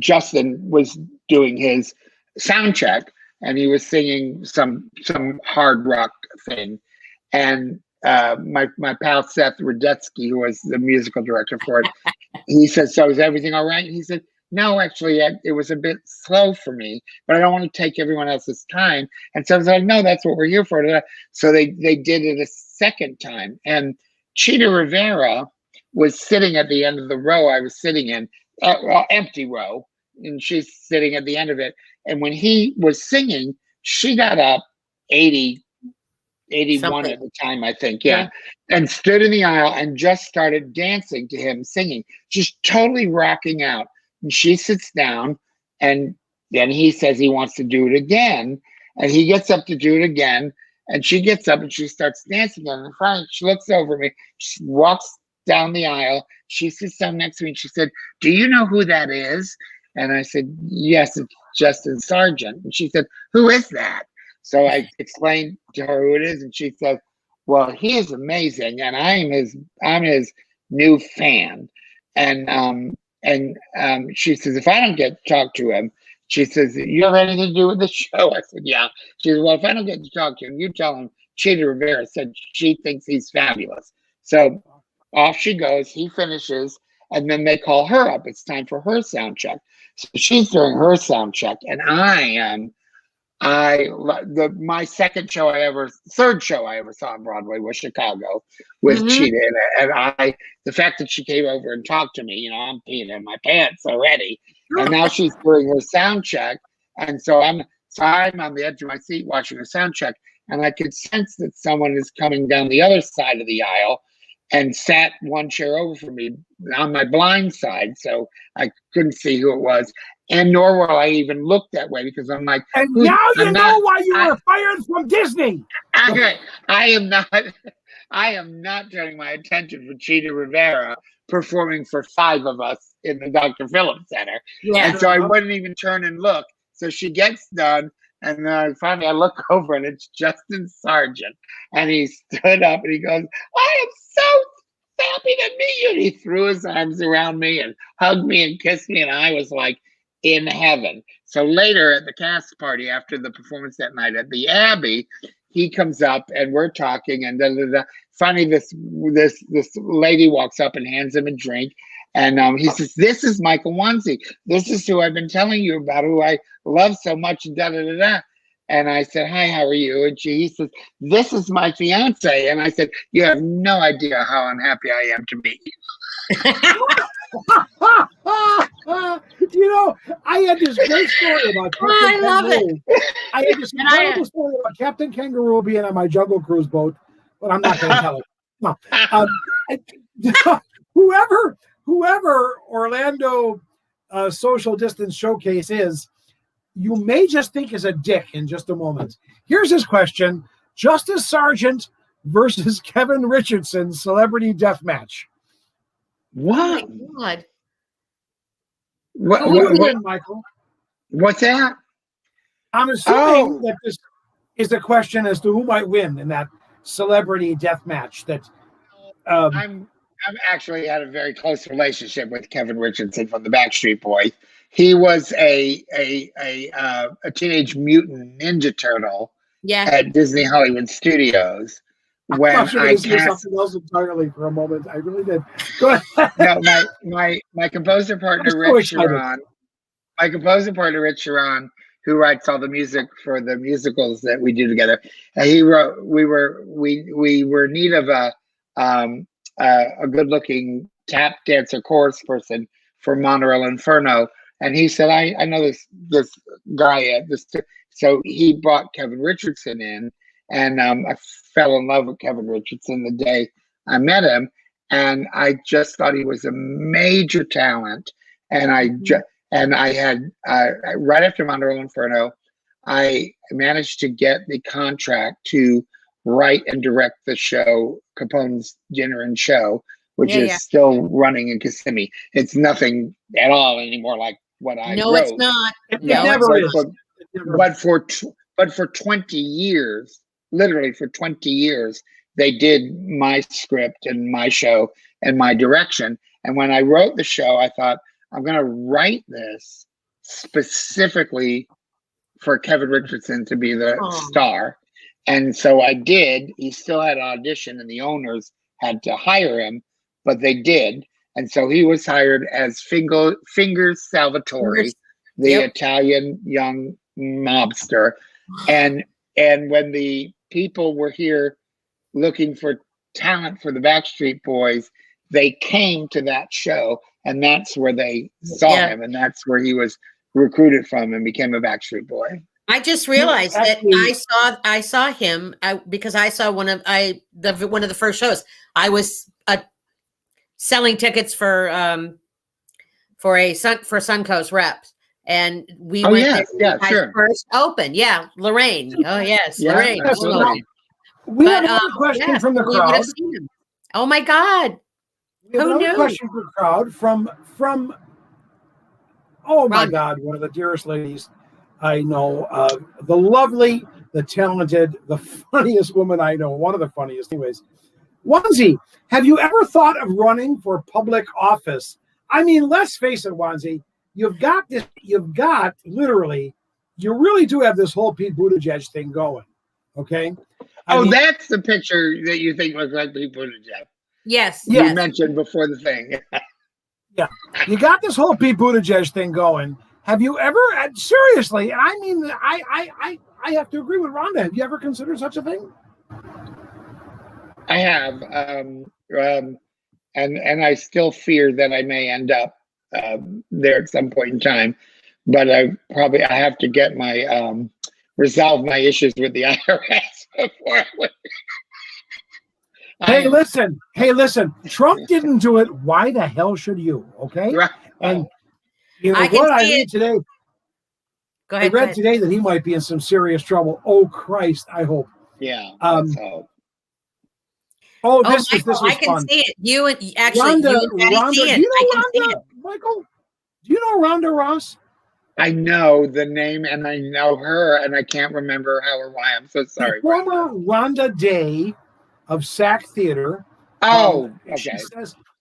Speaker 5: Justin was doing his sound check, and he was singing some hard rock thing. And my pal Seth Rudetsky, who was the musical director for it, he said, so is everything all right? And he said, no, actually, it was a bit slow for me, but I don't want to take everyone else's time. And so I was like, no, that's what we're here for. So they did it a second time. And Cheetah Rivera was sitting at the end of the row I was sitting in, empty row, and she's sitting at the end of it. And when he was singing, she got up 81 something at the time, I think, and stood in the aisle and just started dancing to him singing, just totally rocking out. And she sits down, and then he says he wants to do it again, and he gets up to do it again, and she gets up and she starts dancing again. And finally, she looks over at me, she walks down the aisle, she sits down next to me, and she said, do you know who that is? And I said, yes, it's Justin Sargent. And she said, who is that? So I explained to her who it is, and she said, well, he is amazing, and I'm his new fan. And she says, if I don't get to talk to him, she says, you have anything to do with the show? I said, yeah. She said, well, if I don't get to talk to him, you tell him Cheetah Rivera said she thinks he's fabulous. So off she goes, he finishes, and then they call her up. It's time for her sound check. So she's doing her sound check, and my third show I ever saw on Broadway was Chicago with Cheetah, and the fact that she came over and talked to me, I'm peeing in my pants already, and now she's doing her sound check, and so I'm on the edge of my seat watching her sound check, and I could sense that someone is coming down the other side of the aisle and sat one chair over from me on my blind side, so I couldn't see who it was. and nor will I even look that way because I'm like,
Speaker 3: and now you know why you were fired from Disney.
Speaker 5: I am not turning my attention for Chita Rivera performing for 5 of us in the Dr. Phillips Center.
Speaker 4: Yeah.
Speaker 5: And so I wouldn't even turn and look. So she gets done, and finally I look over, and it's Justin Sargent. And he stood up, and he goes, I am so happy to meet you. And he threw his arms around me and hugged me and kissed me, and I was like in heaven. So later at the cast party, after the performance that night at the Abbey, he comes up, and we're talking, and Finally, this lady walks up and hands him a drink. And he says, this is Michael Wanzei. This is who I've been telling you about, who I love so much, and da-da-da-da. And I said, hi, how are you? And he says, this is my fiance. And I said, you have no idea how unhappy I am to meet you.
Speaker 3: You know, I had this great story about Captain Kangaroo. I had this incredible story about Captain Kangaroo being on my Jungle Cruise boat, but I'm not going to tell it. No. Whoever Orlando Social Distance Showcase is, you may just think is a dick in just a moment. Here's his question: Justice Sargent versus Kevin Richardson celebrity death match.
Speaker 5: What?
Speaker 4: Oh my God.
Speaker 5: What,
Speaker 3: Michael?
Speaker 5: What's that?
Speaker 3: I'm assuming that this is a question as to who might win in that celebrity death match. That
Speaker 5: I'm actually had a very close relationship with Kevin Richardson from the Backstreet Boys. He was a Teenage Mutant Ninja Turtle at Disney Hollywood Studios. When I cast
Speaker 3: something else entirely for a moment, I really did. Go ahead.
Speaker 5: No, my composer partner Rich Sharon, who writes all the music for the musicals that we do together. He wrote. We were in need of a good-looking tap dancer chorus person for Monorail Inferno, and he said, "I know this guy at this." So he brought Kevin Richardson in, and I fell in love with Kevin Richardson the day I met him, and I just thought he was a major talent. And I had right after Monorail Inferno, I managed to get the contract to write and direct the show Capone's Dinner and Show, which is still running in Kissimmee. It's nothing at all anymore like what I wrote.
Speaker 4: No, it's not.
Speaker 3: It never is.
Speaker 5: But for 20 years, literally for 20 years, they did my script and my show and my direction. And when I wrote the show, I thought, I'm going to write this specifically for Kevin Richardson to be the star. And so I did. He still had an audition, and the owners had to hire him, but they did. And so he was hired as Fingers Salvatore, the Italian young mobster. And when the people were here looking for talent for the Backstreet Boys, they came to that show, and that's where they saw him, and that's where he was recruited from and became a Backstreet Boy.
Speaker 4: I just realized that I saw him because I saw one of the first shows. I was selling tickets for Suncoast Reps, and we went there first open. Yeah, Lorraine. Oh yes, Lorraine.
Speaker 3: We have another question from the crowd.
Speaker 4: Oh my God!
Speaker 3: We have another question from the crowd from. Oh my God! One of the dearest ladies I know, the lovely, the talented, the funniest woman I know, one of the funniest anyways. Wanzie, have you ever thought of running for public office? I mean, let's face it, Wanzie, you really do have this whole Pete Buttigieg thing going, okay? I mean,
Speaker 5: that's the picture that you think looks like Pete Buttigieg.
Speaker 4: Yes.
Speaker 5: You mentioned before the thing.
Speaker 3: Yeah, you got this whole Pete Buttigieg thing going. Have you ever, seriously, and I mean, I have to agree with Rhonda. Have you ever considered such a thing?
Speaker 5: I have, and I still fear that I may end up there at some point in time. But I have to get my resolve my issues with the IRS before I would.
Speaker 3: Hey, listen. Trump didn't do it. Why the hell should you? Okay,
Speaker 5: right.
Speaker 3: And You know
Speaker 4: I can
Speaker 3: what I
Speaker 4: see
Speaker 3: read
Speaker 4: it.
Speaker 3: today?
Speaker 4: Go
Speaker 3: I
Speaker 4: ahead.
Speaker 3: read today that he might be in some serious trouble. Oh Christ, I hope.
Speaker 5: Yeah.
Speaker 3: Oh,
Speaker 4: Oh,
Speaker 3: this
Speaker 4: Michael,
Speaker 3: was
Speaker 4: I can
Speaker 3: fun.
Speaker 4: see it. You and
Speaker 3: Rhonda,
Speaker 4: you and Patty
Speaker 3: Rhonda,
Speaker 4: see
Speaker 3: do
Speaker 4: it.
Speaker 3: you
Speaker 4: I
Speaker 3: know
Speaker 4: can see
Speaker 3: Rhonda,
Speaker 4: it.
Speaker 3: Michael? Do you know Rhonda Ross?
Speaker 5: I know the name and I know her, and I can't remember how or why. I'm so sorry.
Speaker 3: The former Rhonda Day of SAC Theater.
Speaker 5: Oh, okay.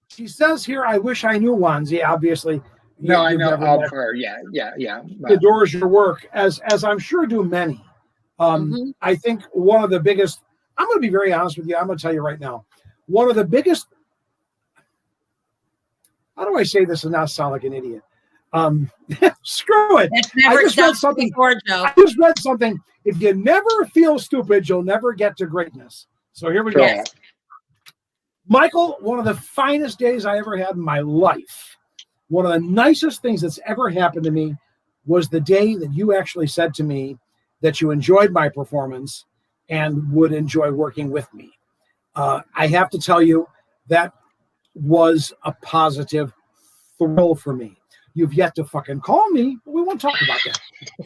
Speaker 3: She says here, I wish I knew Wanzie. Obviously,
Speaker 5: No, I
Speaker 3: you've
Speaker 5: know
Speaker 3: never
Speaker 5: of
Speaker 3: met
Speaker 5: her. Yeah.
Speaker 3: She adores your work, as I'm sure do many. I think one of the biggest, I'm going to be very honest with you. I'm going to tell you right now, one of the biggest, how do I say this and not sound like an idiot? Screw it. I just read something. I just read something. If you never feel stupid, you'll never get to greatness. So here we go. Michael, one of the finest days I ever had in my life, one of the nicest things that's ever happened to me was the day that you actually said to me that you enjoyed my performance and would enjoy working with me. I have to tell you, that was a positive thrill for me. You've yet to fucking call me, but we won't talk about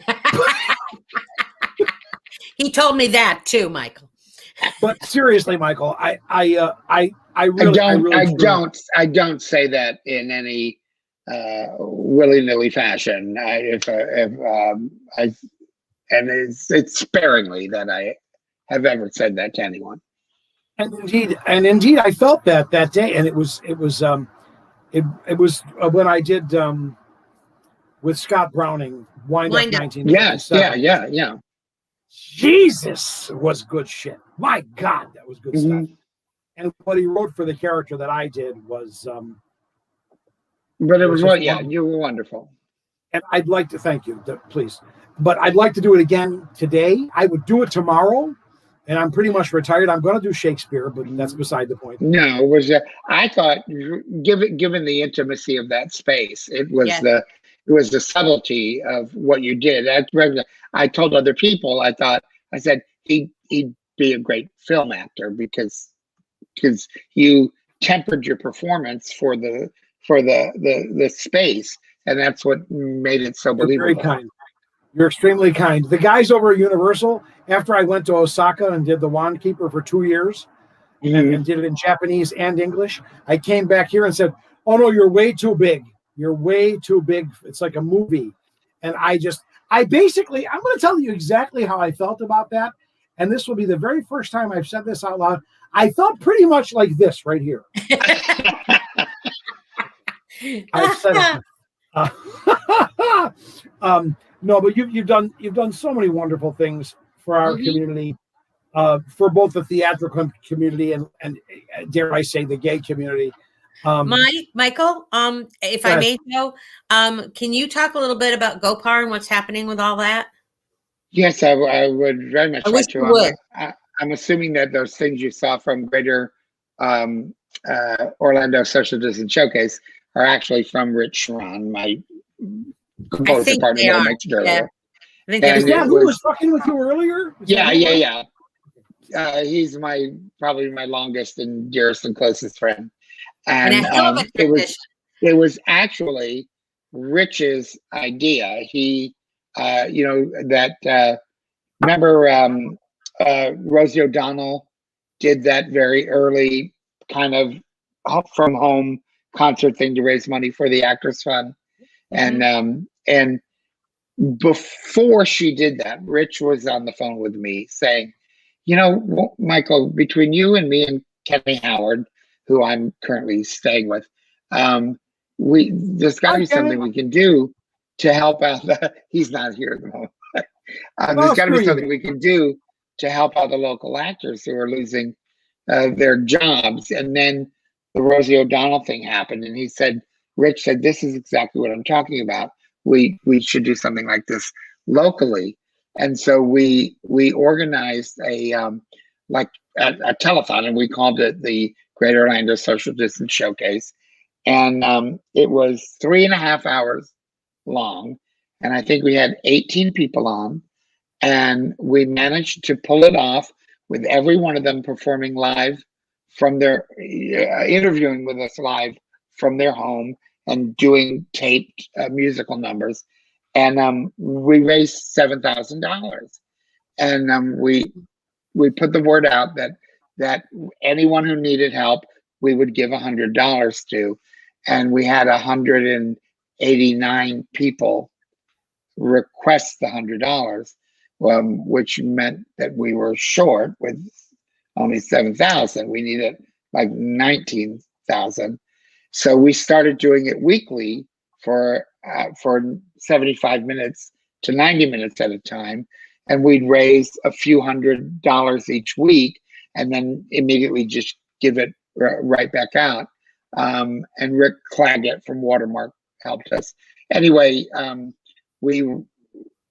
Speaker 3: that.
Speaker 4: He told me that too, Michael.
Speaker 3: But seriously, Michael, I
Speaker 5: don't say that in any willy-nilly fashion. It's sparingly that I have ever said that to anyone.
Speaker 3: And indeed, I felt that day, and it was when I did with Scott Browning, Wind Up 1957.
Speaker 5: Yeah.
Speaker 3: Jesus, was good shit. My God, that was good stuff. And what he wrote for the character that I did was.
Speaker 5: But it was what? Yeah, you were wonderful.
Speaker 3: And I'd like to thank you, please. But I'd like to do it again today. I would do it tomorrow. And I'm pretty much retired. I'm going to do Shakespeare, but that's beside the point.
Speaker 5: No, it was. I thought, given the intimacy of that space, it was the subtlety of what you did. I told other people. I said he'd be a great film actor because you tempered your performance for the space, and that's what made it so believable.
Speaker 3: You're very kind. You're extremely kind. The guys over at Universal, after I went to Osaka and did The Wand Keeper for 2 years, and did it in Japanese and English, I came back here and said, oh no, you're way too big. You're way too big. It's like a movie. And I'm going to tell you exactly how I felt about that. And this will be the very first time I've said this out loud. I felt pretty much like this right here. I said it. No, but you've done so many wonderful things for our community, for both the theatrical community and dare I say the gay community.
Speaker 4: Michael, if I may know, can you talk a little bit about Gopar and what's happening with all that?
Speaker 5: Yes, I would very much like to.
Speaker 4: Would.
Speaker 5: I'm assuming that those things you saw from Greater Orlando Social Distance Showcase are actually from Rich Sharon, my composer partner that I mentioned earlier.
Speaker 4: I think
Speaker 3: who was fucking with you earlier?
Speaker 5: Yeah. He's probably my longest and dearest and closest friend. And it was actually Rich's idea. He, remember Rosie O'Donnell did that very early kind of from home concert thing to raise money for the Actors Fund. And before she did that, Rich was on the phone with me saying, Michael, between you and me and Kenny Howard, who I'm currently staying with, there's got to be something we can do to help out. He's not here at the moment. There's got to be something we can do to help out the local actors who are losing their jobs. And then the Rosie O'Donnell thing happened, and Rich said, "This is exactly what I'm talking about. We should do something like this locally." And so we organized a telethon, and we called it the Greater Orlando Social Distance Showcase. And it was 3.5 hours long. And I think we had 18 people on, and we managed to pull it off with every one of them performing live from their, interviewing with us live from their home and doing taped musical numbers. And we raised $7,000. And we put the word out that anyone who needed help, we would give $100 to. And we had 189 people request the $100, which meant that we were short with only 7,000. We needed like 19,000. So we started doing it weekly for 75 minutes to 90 minutes at a time. And we'd raise a few $100s each week and then immediately just give it right back out. And Rick Claggett from Watermark helped us. Anyway,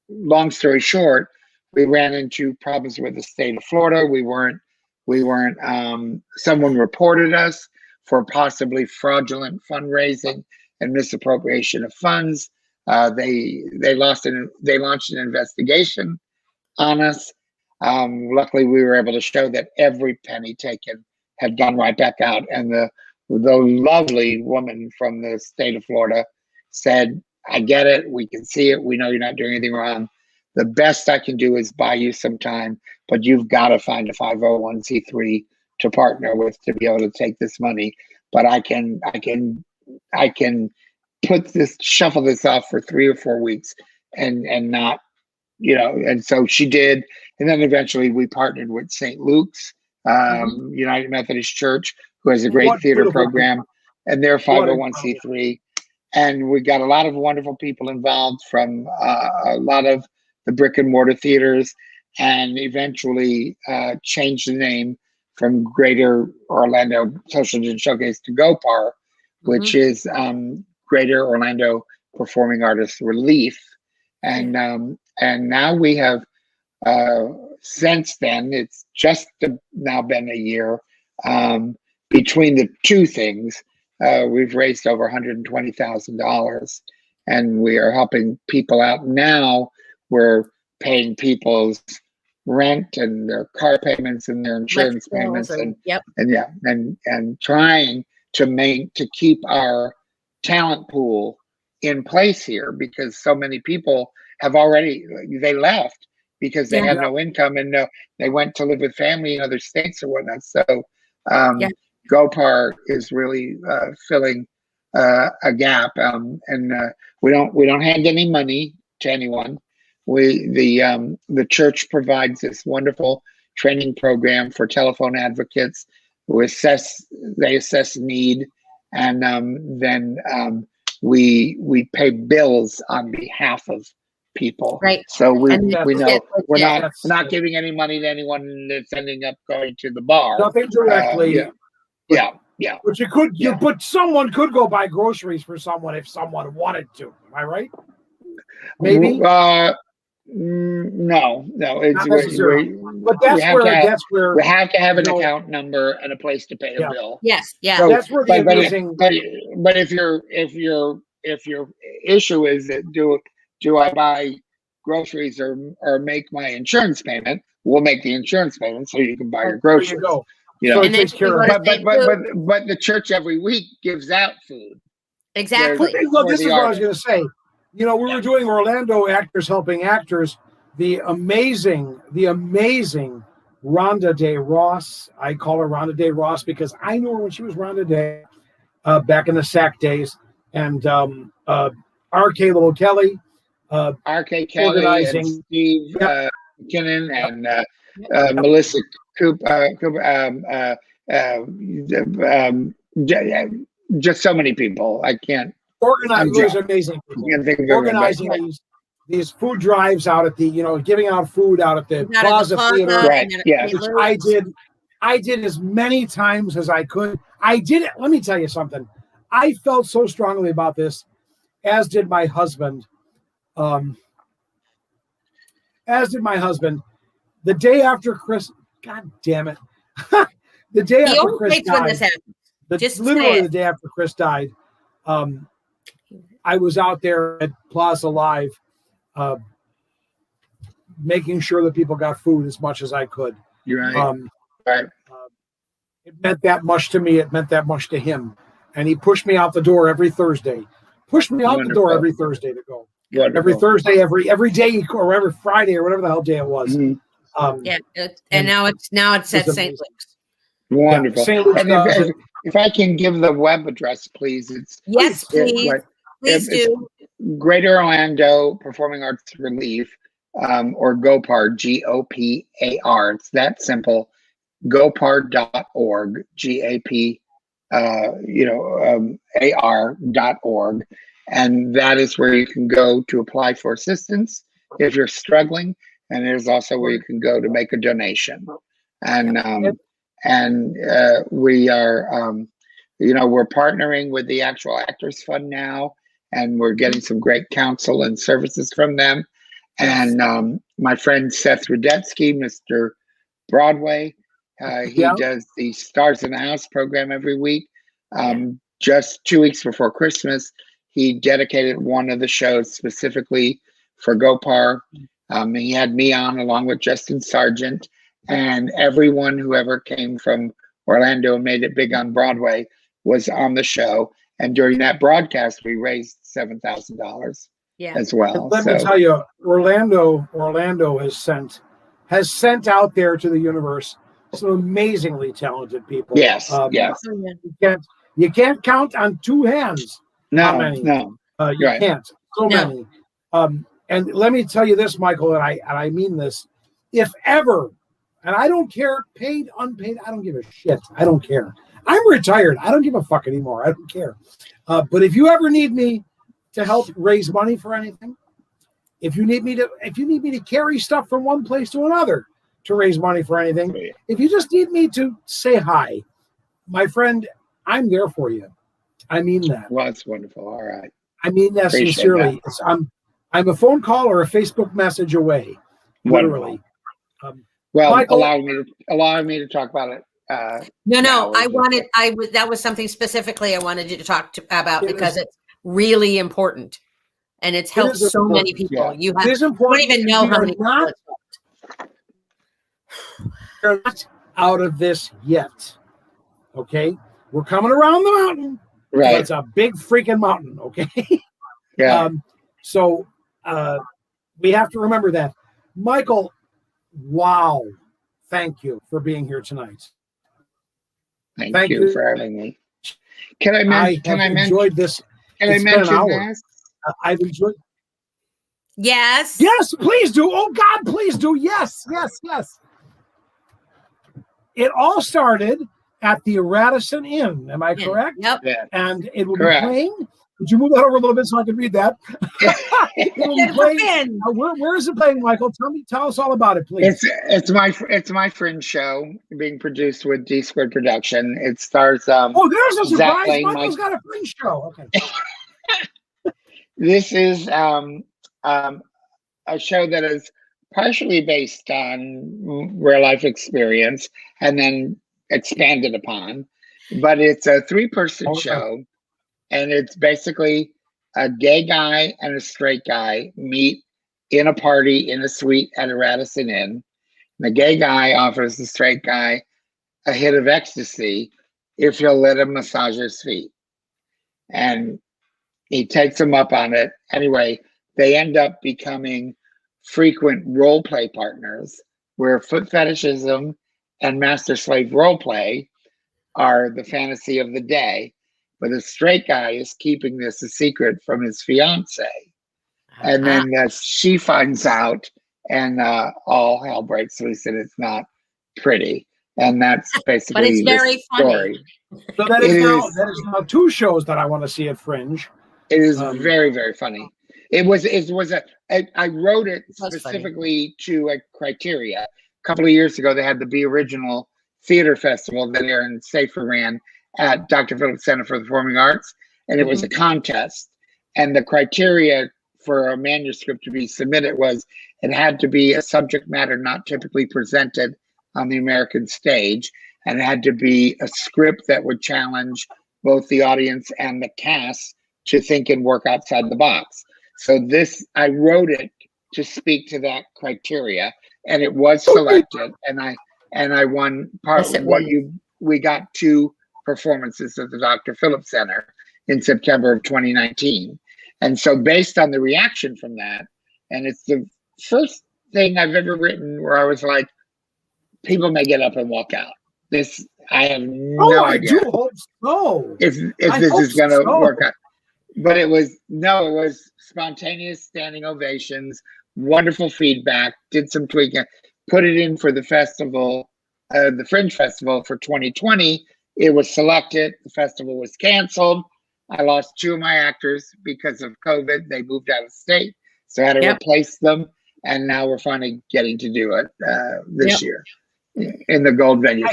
Speaker 5: long story short, we ran into problems with the state of Florida. We weren't, someone reported us for possibly fraudulent fundraising and misappropriation of funds. They launched an investigation on us. Luckily, we were able to show that every penny taken had gone right back out. And the lovely woman from the state of Florida said, I get it. We can see it. We know you're not doing anything wrong. The best I can do is buy you some time, but you've got to find a 501c3 to partner with to be able to take this money. But I can shuffle this off for 3 or 4 weeks and not, and so she did. And then eventually we partnered with St. Luke's United Methodist Church, who has a great theater program, and they're 501c3. And we got a lot of wonderful people involved from a lot of the brick and mortar theaters, and eventually changed the name from Greater Orlando Social and Showcase to GOPAR, which is Greater Orlando Performing Artists Relief. And now we have, since then, it's just now been a year, between the two things, we've raised over $120,000, and we are helping people out now. We're paying people's rent and their car payments and their insurance payments, and trying to keep our talent pool in place here, because so many people have already, they left because they had no income, and they went to live with family in other states or whatnot. So GOPAR is really filling a gap, and we don't hand any money to anyone. The church provides this wonderful training program for telephone advocates who assess need, and then we pay bills on behalf of people. Right. So we know we're not giving any money to anyone that's ending up going to the bar.
Speaker 3: Nothing directly. But but someone could go buy groceries for someone if someone wanted to. Am I right? Maybe. No. It's but that's where
Speaker 5: we have to have an account number and a place to pay a bill.
Speaker 4: Yes,
Speaker 5: So,
Speaker 3: that's where the amazing.
Speaker 5: But if your issue is that do I buy groceries or make my insurance payment? We'll make the insurance payment so you can buy your groceries.
Speaker 3: There you go.
Speaker 5: So
Speaker 3: it takes care of
Speaker 5: but the church every week gives out food.
Speaker 4: Exactly.
Speaker 3: This is what I was going to say. We were doing Orlando Actors Helping Actors, the amazing Rhonda Day Ross. I call her Rhonda Day Ross because I knew her when she was Rhonda Day back in the SAC days, and R.K. Little Kelly.
Speaker 5: R.K. Kelly organizing. And Steve McKinnon and Melissa Cooper, just so many people. I can't.
Speaker 3: There's amazing people. Organizing these food drives out at the, giving out food out at the Plaza Theater.
Speaker 5: Right. Yeah.
Speaker 3: Which I did as many times as I could. I did it. Let me tell you something. I felt so strongly about this, as did my husband. The day after Chris, God damn it. The day after Chris died. Literally the day after Chris died. I was out there at Plaza Live, making sure that people got food as much as I could.
Speaker 5: You're right. Right.
Speaker 3: It meant that much to me. It meant that much to him. and he pushed me out the door every Thursday. Pushed me out the door every Thursday to go.
Speaker 5: Wonderful.
Speaker 3: Every Thursday, every day, or every Friday, or whatever the hell day it was.
Speaker 4: And now it's at St. Luke's.
Speaker 5: Wonderful.
Speaker 3: Yeah, St. Luke's,
Speaker 5: and if I can give the web address, please.
Speaker 4: Please do.
Speaker 5: Greater Orlando Performing Arts Relief, or GOPAR, GOPAR. It's that simple. GOPAR.org, AR.org. And that is where you can go to apply for assistance if you're struggling. And there's also where you can go to make a donation. And we are, we're partnering with the Actual Actors Fund now, and we're getting some great counsel and services from them. And my friend Seth Rudetsky, Mr. Broadway, he does the Stars in the House program every week. Just 2 weeks before Christmas, he dedicated one of the shows specifically for GOPAR. He had me on along with Justin Sargent, and everyone who ever came from Orlando and made it big on Broadway was on the show. And during that broadcast, we raised $7,000 as well.
Speaker 3: Let me tell you, Orlando has sent out there to the universe some amazingly talented people.
Speaker 5: Yes.
Speaker 3: You can't count on two hands.
Speaker 5: No.
Speaker 3: You can't. So many. And let me tell you this, Michael, and I mean this. If ever, and I don't care, paid, unpaid, I don't give a shit. I don't care. I'm retired. I don't give a fuck anymore. I don't care. But if you ever need me to help raise money for anything, if you need me to carry stuff from one place to another to raise money for anything, if you just need me to say hi, my friend, I'm there for you. I mean that.
Speaker 5: Well, that's wonderful. All right.
Speaker 3: I mean that sincerely. I'm a phone call or a Facebook message away. Literally.
Speaker 5: Michael, allowing me to talk about it.
Speaker 4: That was something specifically I wanted you to talk about because it's really important and it's helped so many people. You don't even know how many people it's helped.
Speaker 3: We're not out of this yet. Okay? We're coming around the mountain.
Speaker 5: Right.
Speaker 3: It's a big freaking mountain, okay?
Speaker 5: Yeah.
Speaker 3: So we have to remember that. Michael, wow. Thank you for being here tonight.
Speaker 5: Thank you for having me. Can I
Speaker 3: enjoyed this.
Speaker 5: Can I mention this?
Speaker 3: I've enjoyed.
Speaker 4: Yes.
Speaker 3: Yes, please do. Oh God, please do. Yes. It all started at the Radisson Inn. Am I correct?
Speaker 4: Yep.
Speaker 5: Yeah.
Speaker 3: And it will be playing. Could you move that over a little bit so I can read that? It will be playing. Where is it playing, Michael? Tell us all about it, please.
Speaker 5: It's my Fringe show being produced with D Squared Production. It stars.
Speaker 3: There's a surprise. Michael's got a Fringe show. Okay.
Speaker 5: This is a show that is partially based on real life experience and then expanded upon, but it's a 3-person show, and it's basically a gay guy and a straight guy meet in a party in a suite at a Radisson Inn. The gay guy offers the straight guy a hit of ecstasy if he'll let him massage his feet, and he takes him up on it. Anyway, they end up becoming frequent role play partners where foot fetishism and master slave role play are the fantasy of the day. But the straight guy is keeping this a secret from his fiance. And then she finds out, and all hell breaks loose, and it's not pretty. And that's basically
Speaker 4: but it's very
Speaker 5: funny.
Speaker 3: So that is now 2 shows that I want to see at Fringe.
Speaker 5: It is very, very funny. I wrote it specifically to a criteria. A couple of years ago, they had the Be Original Theater Festival that Aaron Safer ran at Dr. Phillips Center for the Performing Arts, and it was a contest. And the criteria for a manuscript to be submitted was it had to be a subject matter not typically presented on the American stage, and it had to be a script that would challenge both the audience and the cast to think and work outside the box. So I wrote it to speak to that criteria, and it was selected, and I won part. We got 2 performances at the Dr. Phillips Center in September of 2019. And so based on the reaction from that, and it's the first thing I've ever written where I was like, people may get up and walk out. This, I have no idea.
Speaker 3: I do hope so.
Speaker 5: If this is going to work out. But it was spontaneous standing ovations, wonderful feedback, did some tweaking, put it in for the festival, the Fringe Festival for 2020. It was selected. The festival was canceled. I lost 2 of my actors because of COVID. They moved out of state, so I had to replace them. And now we're finally getting to do it this year in the Gold venue.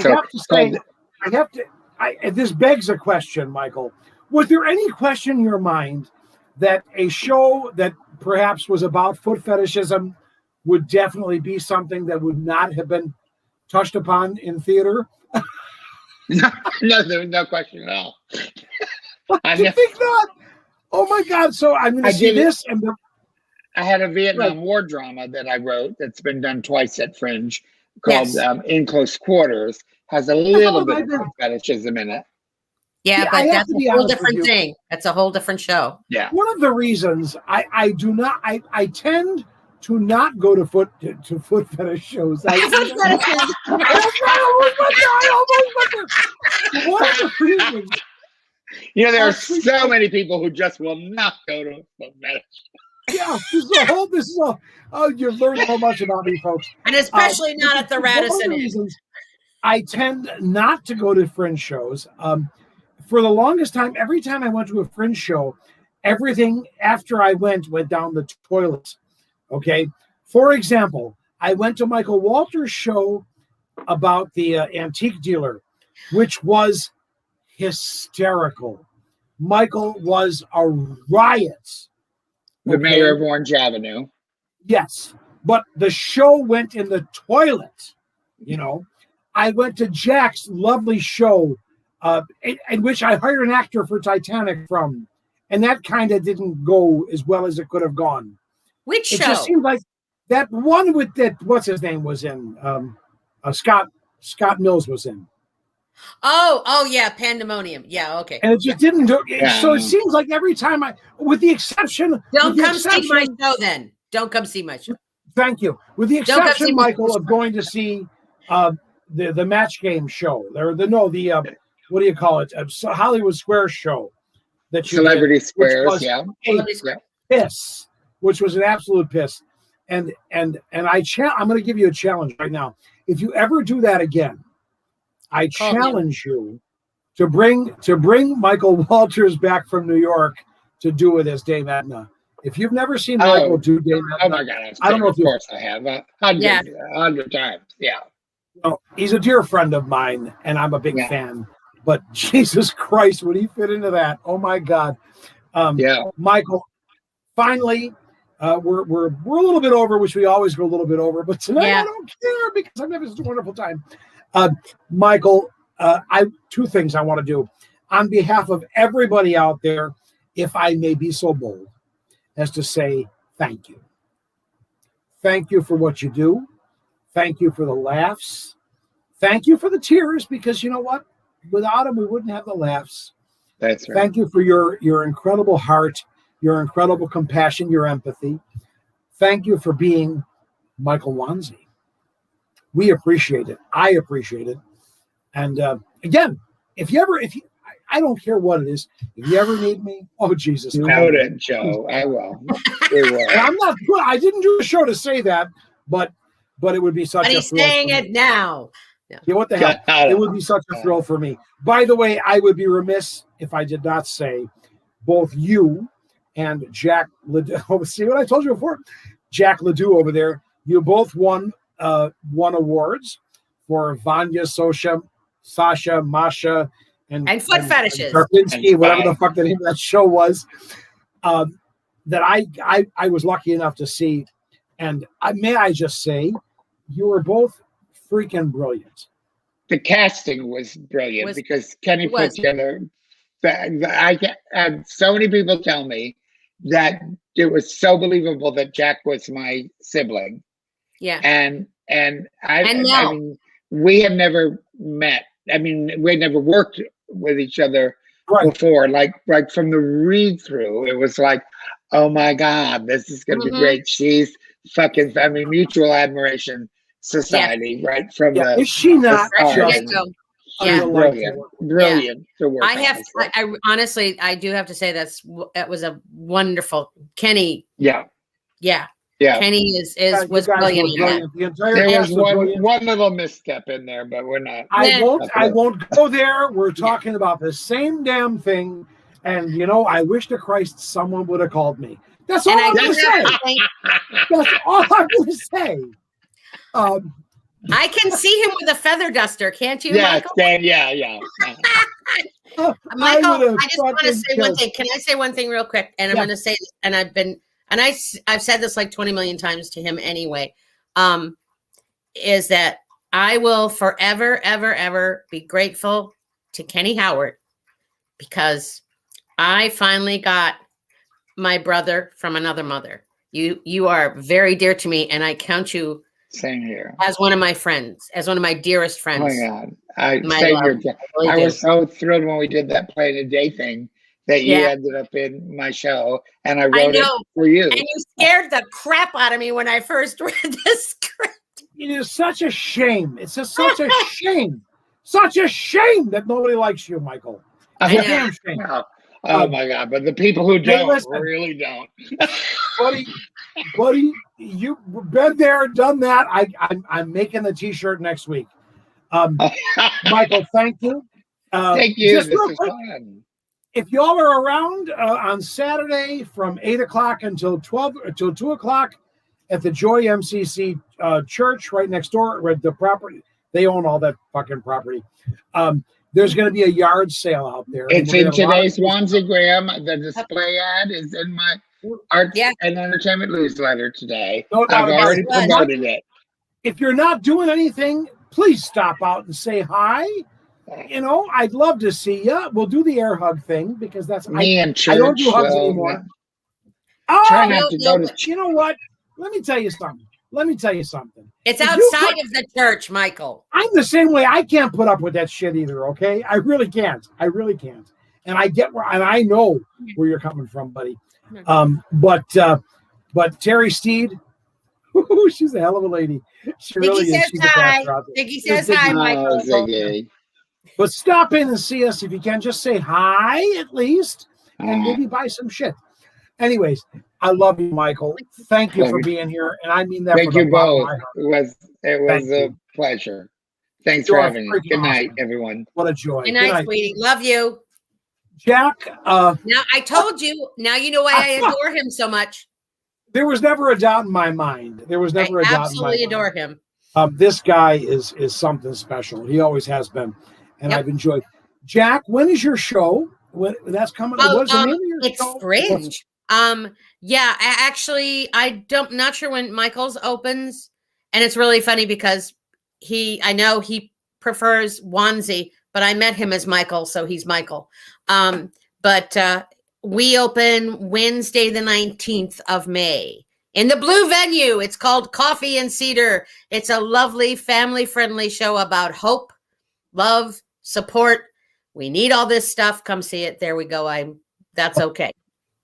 Speaker 3: This begs a question, Michael. Was there any question in your mind that a show that perhaps was about foot fetishism would definitely be something that would not have been touched upon in theater?
Speaker 5: No, there was no question at all.
Speaker 3: You think not? Oh my God! So I'm going to see this, and
Speaker 5: I had a Vietnam War drama that I wrote that's been done twice at Fringe called In Close Quarters. Has a little bit of fetishism in it.
Speaker 4: Yeah, but that's a whole different thing. That's a whole different show.
Speaker 5: Yeah.
Speaker 3: One of the reasons I tend to not go to foot fetish shows. One of the reasons.
Speaker 5: You know, there are so many people who just will not go to foot fetish.
Speaker 3: Yeah, this is a you've learned so much about me, folks.
Speaker 4: And especially not at the Radisson.
Speaker 3: Reasons I tend not to go to Fringe shows. For the longest time, every time I went to a Fringe show, everything after I went down the toilet. Okay. For example, I went to Michael Walter's show about the antique dealer, which was hysterical. Michael was a riot.
Speaker 5: The mayor of Orange Avenue.
Speaker 3: Yes, but the show went in the toilet. You know, I went to Jack's lovely show, in which I hired an actor for Titanic from, and that kind of didn't go as well as it could have gone.
Speaker 4: Which show?
Speaker 3: It just seemed like that one with that. What's his name was in? Scott Mills was in.
Speaker 4: Oh yeah, Pandemonium. Yeah, okay.
Speaker 3: And it just didn't do. So it seems like every time with the exception.
Speaker 4: Don't come see my show then. Don't come see my show.
Speaker 3: Thank you. With the exception, Michael, of going to see the Match Game show. What do you call it? Hollywood Squares show. That
Speaker 5: Celebrity Squares,
Speaker 3: piss, which was an absolute piss. And I'm going to give you a challenge right now. If you ever do that again, I challenge you to bring Michael Walters back from New York to do it as Dame Edna. If you've never seen Michael do Dame Edna,
Speaker 5: oh my God!
Speaker 3: I don't know if
Speaker 5: of course I have 100 times. Yeah.
Speaker 3: No, he's a dear friend of mine, and I'm a big fan. But Jesus Christ, would he fit into that? Oh my God! Michael. Finally, we're a little bit over, which we always go a little bit over. But tonight I don't care because I'm having such a wonderful time. Michael, two things I want to do on behalf of everybody out there, if I may be so bold as to say thank you. Thank you for what you do. Thank you for the laughs. Thank you for the tears, because you know what? Without them, we wouldn't have the laughs.
Speaker 5: That's right.
Speaker 3: Thank you for your incredible heart, your incredible compassion, your empathy. Thank you for being Michael Wanzei. We appreciate it. I appreciate it. And again, I don't care what it is. If you ever need me, oh Jesus!
Speaker 5: Note it, Joe. I will.
Speaker 3: And I'm not. I didn't do a show to say that, but it would be such.
Speaker 4: But
Speaker 3: a
Speaker 4: he's saying it now.
Speaker 3: Yeah, what the hell? It would be such a thrill for me. By the way, I would be remiss if I did not say both you and Jack Ledoux. See what I told you before? Jack Ledoux over there. You both won awards for Vanya, Sasha, Masha, and
Speaker 4: foot fetishes.
Speaker 3: And whatever the fuck the name of that show was. That I was lucky enough to see. And may I just say, you were both freaking brilliant.
Speaker 5: The casting was brilliant because Kenny put together. I had so many people tell me that it was so believable that Jack was my sibling.
Speaker 4: Yeah.
Speaker 5: And I mean, we have never met. I mean, we had never worked with each other
Speaker 3: Right.
Speaker 5: before. Like from the read through, it was like, oh my God, this is going to be great. She's fucking, I mean, mutual admiration society, right? From
Speaker 3: Yeah.
Speaker 5: the
Speaker 3: Is she not
Speaker 5: start.
Speaker 3: just
Speaker 4: Yeah.
Speaker 5: Brilliant to work
Speaker 4: I have,
Speaker 5: on.
Speaker 4: I honestly, I do have to say that was a wonderful Kenny.
Speaker 5: Yeah.
Speaker 4: Kenny was brilliant.
Speaker 5: There was one little misstep in there, but we're not.
Speaker 3: I won't go there. We're talking about the same damn thing. And you know, I wish to Christ someone would have called me. That's all I'm going to say. That's all I'm going to say.
Speaker 4: I can see him with a feather duster, can't you, Michael?
Speaker 5: Yeah.
Speaker 4: Michael, I just want to say one thing. Can I say one thing real quick? And I'm going to say this, and I've said this like 20 million times to him anyway, is that I will forever, ever, ever be grateful to Kenny Howard because I finally got my brother from another mother. You are very dear to me, and I count you
Speaker 5: same here
Speaker 4: as one of my friends, as one of my dearest friends.
Speaker 5: Oh my God. I was so thrilled when we did that play today thing that you ended up in my show, and I wrote it for you.
Speaker 4: And you scared the crap out of me when I first read the script.
Speaker 3: It is such a shame. It's just such a shame. Such a shame that nobody likes you, Michael. It's a damn shame.
Speaker 5: Oh my God! But the people who don't really don't.
Speaker 3: buddy, you've been there, done that. I'm making the T-shirt next week. Michael, thank you.
Speaker 5: Thank you. This is fun.
Speaker 3: If y'all are around on Saturday from 8 o'clock until 2 o'clock at the Joy MCC church right next door, right, the property, they own all that fucking property. There's going to be a yard sale out there.
Speaker 5: It's in today's Wanziegram. The display ad is in my Arts and Entertainment newsletter today.
Speaker 3: No doubt
Speaker 5: I've already promoted it.
Speaker 3: If you're not doing anything, please stop out and say hi. You know, I'd love to see you. We'll do the air hug thing because that's
Speaker 5: me and church.
Speaker 3: I don't do hugs anymore. You know what? Let me tell you something.
Speaker 4: It's outside of the church, Michael.
Speaker 3: I'm the same way. I can't put up with that shit either. Okay, I really can't. And I get where, and I know where you're coming from, buddy. But Terry Steed, she's a hell of a lady. She really is. She's
Speaker 4: hi. Ziggy says hi, Michael.
Speaker 5: Ziggy.
Speaker 3: But stop in and see us if you can. Just say hi at least, and maybe buy some shit. Anyways, I love you, Michael. Thank you for being here, and I mean that.
Speaker 5: Thank you both. It was a pleasure. Thanks for having me. Good night, everyone.
Speaker 3: What a joy.
Speaker 4: Good night, sweetie. Love you,
Speaker 3: Jack.
Speaker 4: Now I told you. Now you know why I adore him so much.
Speaker 3: There was never a doubt in my mind. I
Speaker 4: absolutely adore him.
Speaker 3: This guy is something special. He always has been, and I've enjoyed. Jack, when is your show? When that's coming? What's the name of your show?
Speaker 4: It's Fringe. I'm not sure when Michael's opens, and it's really funny because I know he prefers Wanzie, but I met him as Michael, so he's Michael. But we open Wednesday, the 19th of May in the Blue Venue. It's called Coffee and Cedar. It's a lovely family-friendly show about hope, love, support. We need all this stuff. Come see it. There we go. That's okay.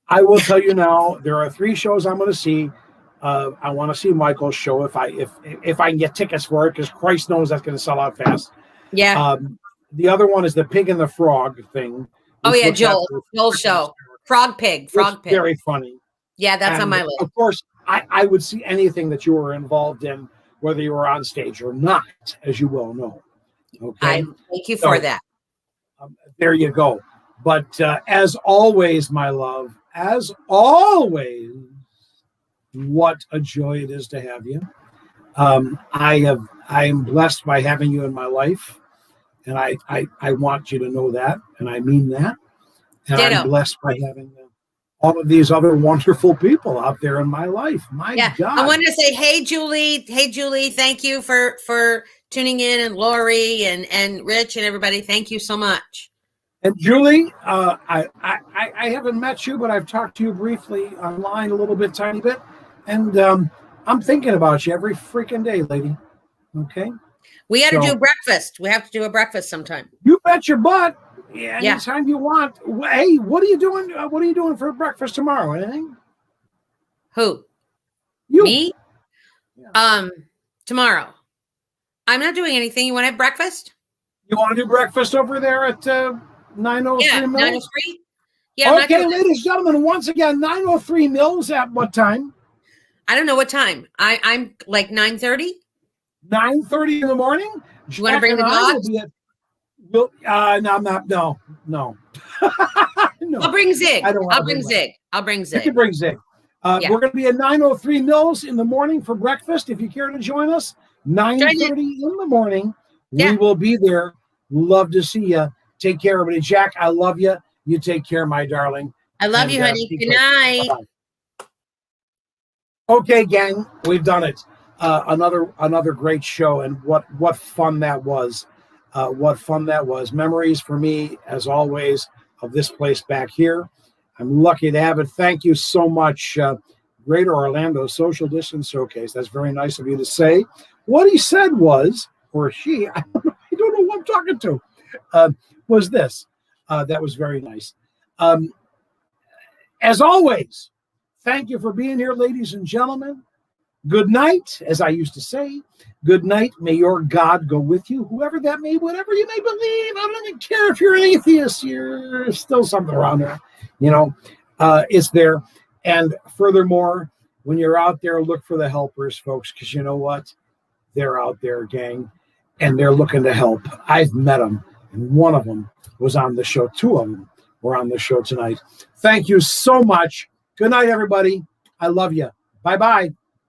Speaker 3: I will tell you now, there are 3 shows I'm going to see. I want to see Michael's show if I can get tickets for it, because Christ knows that's going to sell out fast.
Speaker 4: Yeah.
Speaker 3: The other one is the Pig and the Frog thing.
Speaker 4: Oh yeah, Joel's show. Frog Pig.
Speaker 3: Very funny.
Speaker 4: Yeah, that's on my list.
Speaker 3: Of course, I would see anything that you were involved in, whether you were on stage or not, as you well know. Okay.
Speaker 4: Thank you for that.
Speaker 3: There you go. But as always, my love, as always, what a joy it is to have you. I am blessed by having you in my life, and I want you to know that, and I mean that. And
Speaker 4: Ditto.
Speaker 3: I'm blessed by having all of these other wonderful people out there in my life. My God.
Speaker 4: I wanted to say, hey, Julie. Hey, Julie, thank you for tuning in, and Lori and Rich and everybody. Thank you so much.
Speaker 3: And Julie, I haven't met you, but I've talked to you briefly online a little bit, tiny bit. And I'm thinking about you every freaking day, lady. Okay?
Speaker 4: We got to do breakfast. We have to do a breakfast sometime.
Speaker 3: You bet your butt. anytime you want. Hey, what are you doing? What are you doing for breakfast tomorrow? Anything?
Speaker 4: Who?
Speaker 3: You?
Speaker 4: Me? Yeah. Tomorrow. I'm not doing anything. You want to have breakfast?
Speaker 3: You want to do breakfast over there at 903 Mills?
Speaker 4: 903? Yeah.
Speaker 3: Okay, ladies and gentlemen, once again, 903 Mills at what time?
Speaker 4: I don't know what time. I'm like 9:30.
Speaker 3: 9:30 in the morning.
Speaker 4: You want to bring the dogs?
Speaker 3: No, I'm not. No. No.
Speaker 4: I'll bring Zig. I'll bring Zig.
Speaker 3: You can bring Zig. We're going to be at 903 Mills in the morning for breakfast. If you care to join us, 9:30 in the morning. We will be there. Love to see you. Take care, everybody. Jack, I love you. You take care, my darling.
Speaker 4: I love you, honey. Good night.
Speaker 3: Bye-bye. Okay, gang, we've done it. Another great show, and what fun that was. What fun that was. Memories for me, as always, of this place back here. I'm lucky to have it. Thank you so much, Greater Orlando Social Distance Showcase. That's very nice of you to say. What he said was, or she, I don't know who I'm talking to, was this. That was very nice. As always, thank you for being here, ladies and gentlemen. Good night, as I used to say. Good night. May your God go with you, whoever that may, whatever you may believe. I don't even care if you're an atheist. You're still something around there. It's there. And furthermore, when you're out there, look for the helpers, folks, because you know what? They're out there, gang, and they're looking to help. I've met them, and one of them was on the show. Two of them were on the show tonight. Thank you so much. Good night, everybody. I love you. Bye-bye.